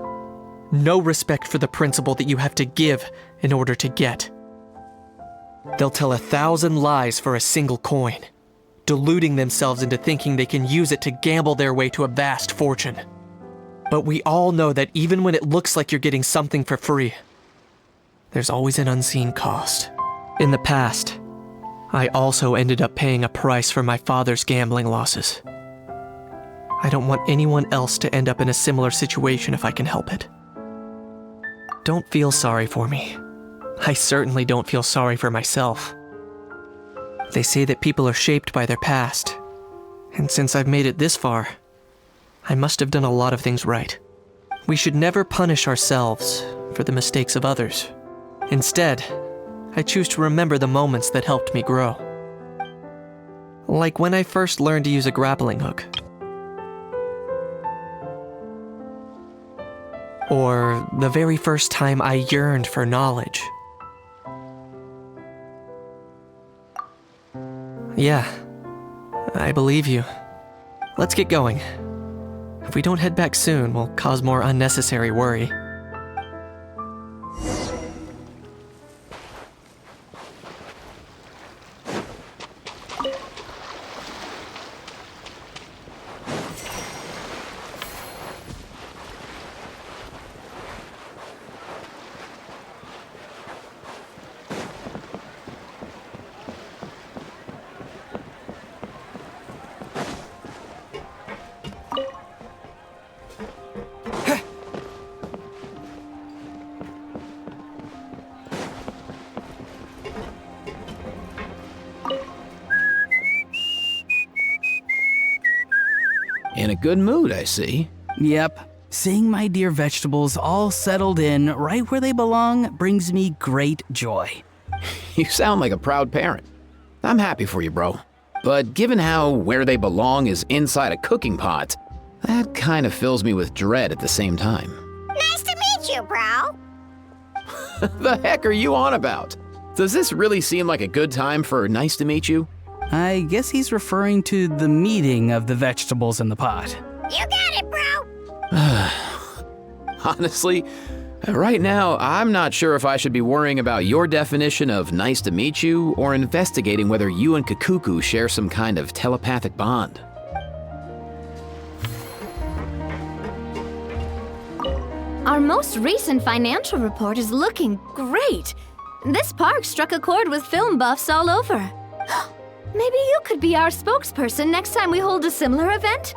No respect for the principle that you have to give in order to get. They'll tell 1,000 lies for a single coin, deluding themselves into thinking they can use it to gamble their way to a vast fortune. But we all know that even when it looks like you're getting something for free, there's always an unseen cost. In the past, I also ended up paying a price for my father's gambling losses. I don't want anyone else to end up in a similar situation if I can help it. Don't feel sorry for me. I certainly don't feel sorry for myself. They say that people are shaped by their past, and since I've made it this far, I must have done a lot of things right. We should never punish ourselves for the mistakes of others. Instead, I choose to remember the moments that helped me grow. Like when I first learned to use a grappling hook. Or the very first time I yearned for knowledge. Yeah, I believe you. Let's get going. If we don't head back soon, we'll cause more unnecessary worry. In a good mood, I see. Yep. Seeing my dear vegetables all settled in right where they belong brings me great joy. You sound like a proud parent. I'm happy for you, bro. But given how where they belong is inside a cooking pot, that kind of fills me with dread at the same time. Nice to meet you, bro. The heck are you on about? Does this really seem like a good time for nice to meet you? I guess he's referring to the meeting of the vegetables in the pot. You got it, bro. Honestly, right now, I'm not sure if I should be worrying about your definition of nice to meet you or investigating whether you and Kakuku share some kind of telepathic bond. Our most recent financial report is looking great. This park struck a chord with film buffs all over. Maybe you could be our spokesperson next time we hold a similar event?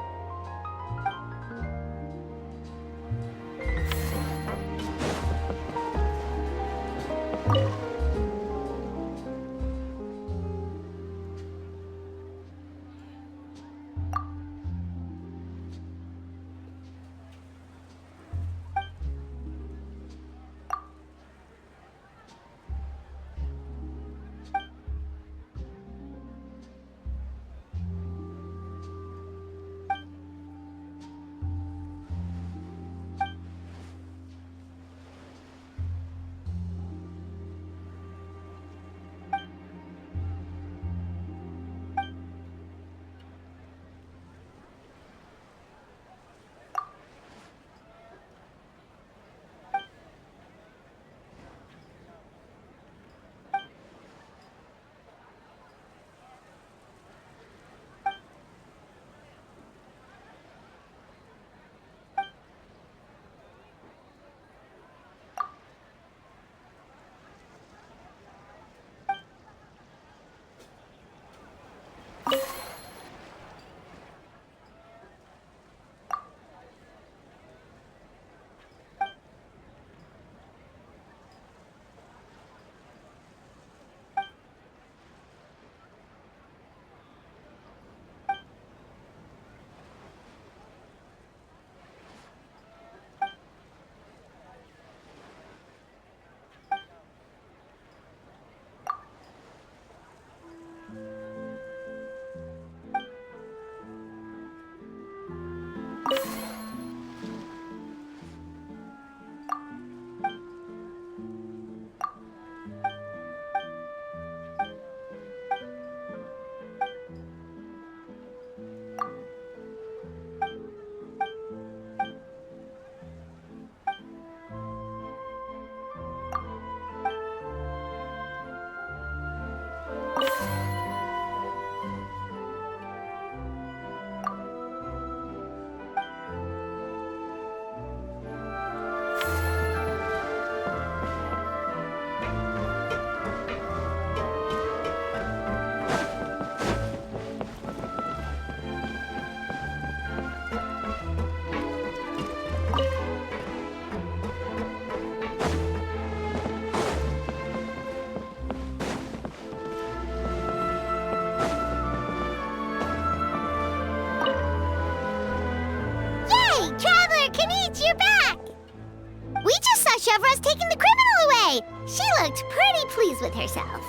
of us taking the criminal away. She looked pretty pleased with herself.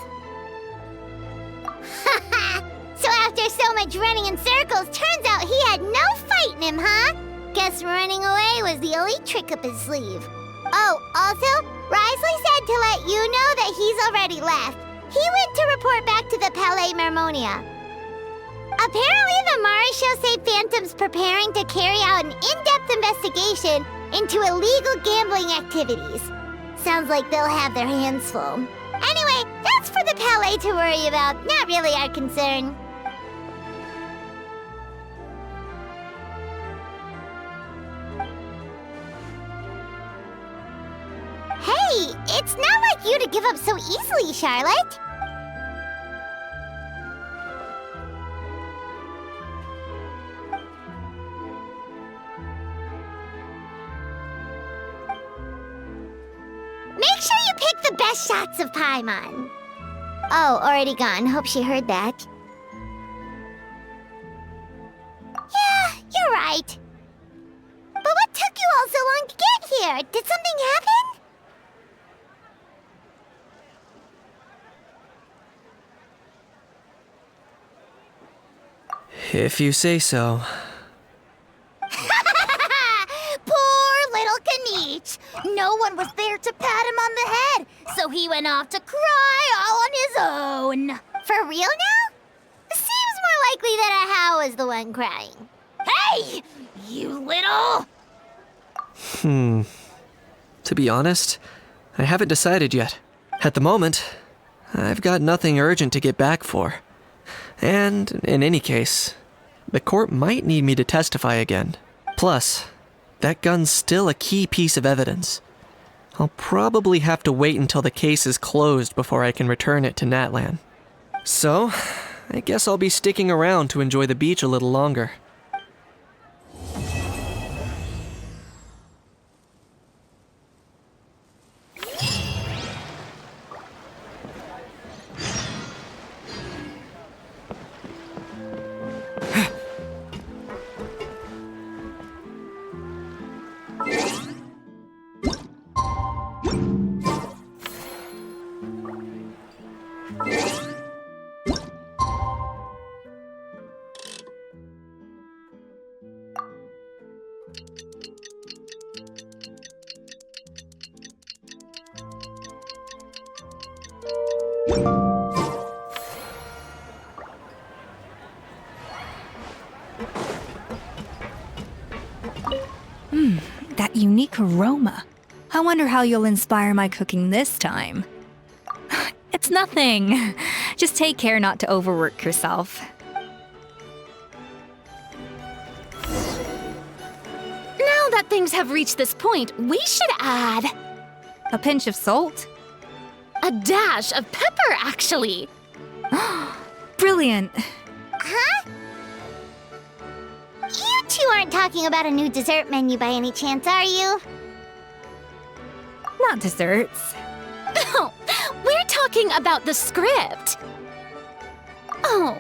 So after so much running in circles, turns out he had no fight in him, huh? Guess running away was the only trick up his sleeve. Oh, also, Risley said to let you know that he's already left. He went to report back to the Palais Mermonia. Apparently, the Mari show say Phantom's preparing to carry out an in-depth investigation into illegal gambling activities. Sounds like they'll have their hands full. Anyway, that's for the Palais to worry about, not really our concern. Hey, it's not like you to give up so easily, Charlotte. Make sure you pick the best shots of Paimon. Oh, already gone. Hope she heard that. Yeah, you're right. But what took you all so long to get here? Did something happen? If you say so. Poor little Kanich. No one was there to pat him on the head, so he went off to cry all on his own. For real now? Seems more likely that Ahau was the one crying. Hey, you little... To be honest, I haven't decided yet. At the moment, I've got nothing urgent to get back for. And, in any case, the court might need me to testify again. Plus, that gun's still a key piece of evidence. I'll probably have to wait until the case is closed before I can return it to Natlan. So, I guess I'll be sticking around to enjoy the beach a little longer. That unique aroma. I wonder how you'll inspire my cooking this time. It's nothing. Just take care not to overwork yourself. Now that things have reached this point, we should add... A pinch of salt? A dash of pepper, actually. Brilliant. Huh? You two aren't talking about a new dessert menu by any chance, are you? Not desserts. No, we're talking about the script. Oh,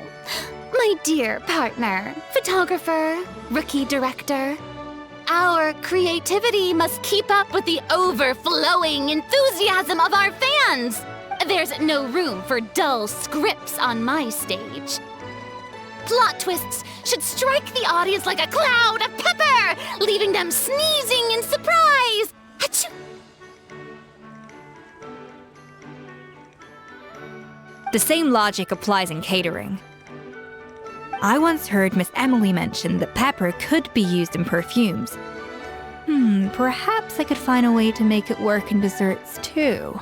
my dear partner, photographer, rookie director. Our creativity must keep up with the overflowing enthusiasm of our fans. There's no room for dull scripts on my stage. Plot twists should strike the audience like a cloud of pepper, leaving them sneezing in surprise. Achoo! The same logic applies in catering. I once heard Miss Emily mention that pepper could be used in perfumes. Perhaps I could find a way to make it work in desserts too.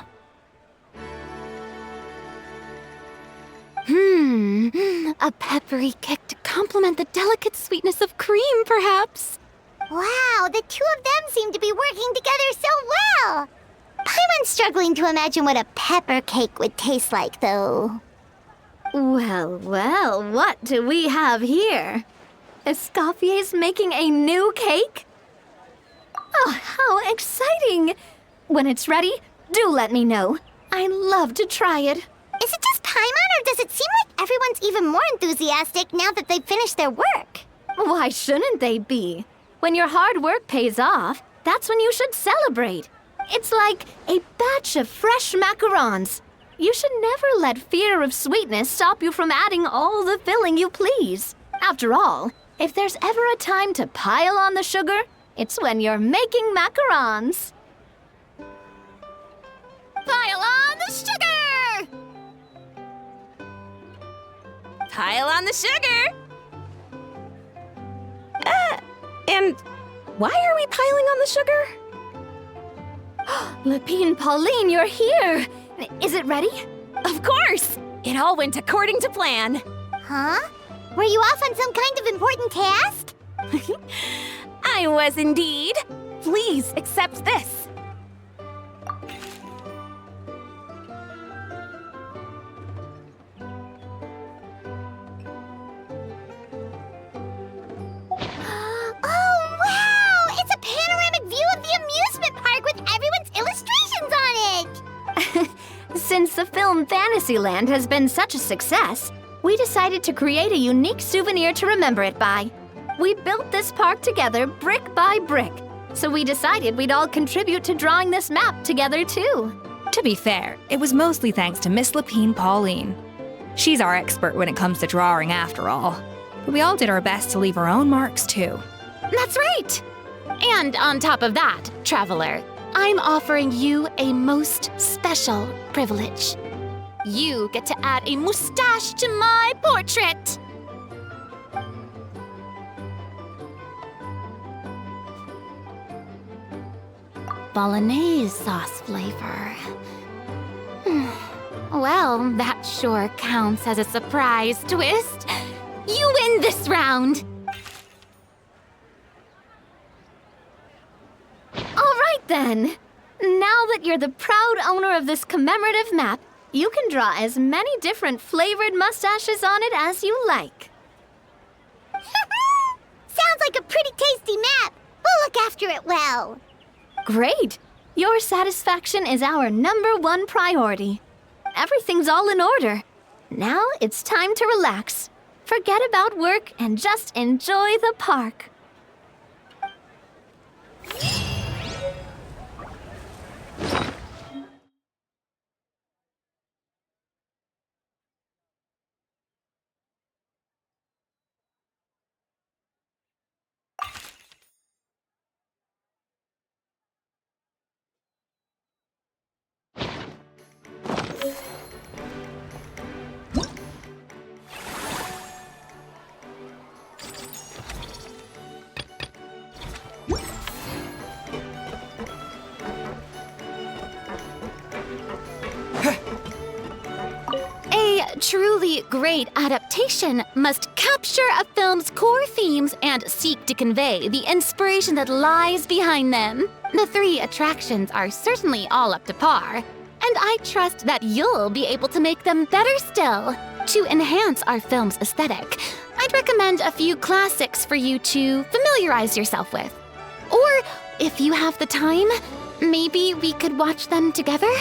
A peppery kick to complement the delicate sweetness of cream, perhaps. Wow, the two of them seem to be working together so well. Paimon's struggling to imagine what a pepper cake would taste like, though. Well, well, what do we have here? Escoffier's making a new cake? Oh, how exciting! When it's ready, do let me know. I'd love to try it. Is it just Paimon, or does it seem like everyone's even more enthusiastic now that they've finished their work? Why shouldn't they be? When your hard work pays off, that's when you should celebrate. It's like a batch of fresh macarons. You should never let fear of sweetness stop you from adding all the filling you please. After all, if there's ever a time to pile on the sugar, it's when you're making macarons. Pile on the sugar! Pile on the sugar! And why are we piling on the sugar? Lapine Pauline, you're here! Is it ready? Of course! It all went according to plan. Huh? Were you off on some kind of important task? I was indeed. Please accept this. Oh, wow! It's a panoramic view of the amusement park with everyone's illustrations on it! Since the film Fantasyland has been such a success, we decided to create a unique souvenir to remember it by. We built this park together brick by brick, so we decided we'd all contribute to drawing this map together too. To be fair, it was mostly thanks to Miss Lapine Pauline. She's our expert when it comes to drawing after all. But we all did our best to leave our own marks too. That's right! And on top of that, Traveler, I'm offering you a most special privilege. You get to add a mustache to my portrait! Bolognese sauce flavor. Well, that sure counts as a surprise twist. You win this round! All right then! Now that you're the proud owner of this commemorative map, you can draw as many different flavored mustaches on it as you like. Sounds like a pretty tasty map. We'll look after it well. Great! Your satisfaction is our #1 priority. Everything's all in order. Now it's time to relax. Forget about work and just enjoy the park. Truly great adaptation must capture a film's core themes and seek to convey the inspiration that lies behind them. The 3 attractions are certainly all up to par, and I trust that you'll be able to make them better still. To enhance our film's aesthetic, I'd recommend a few classics for you to familiarize yourself with. Or, if you have the time, maybe we could watch them together?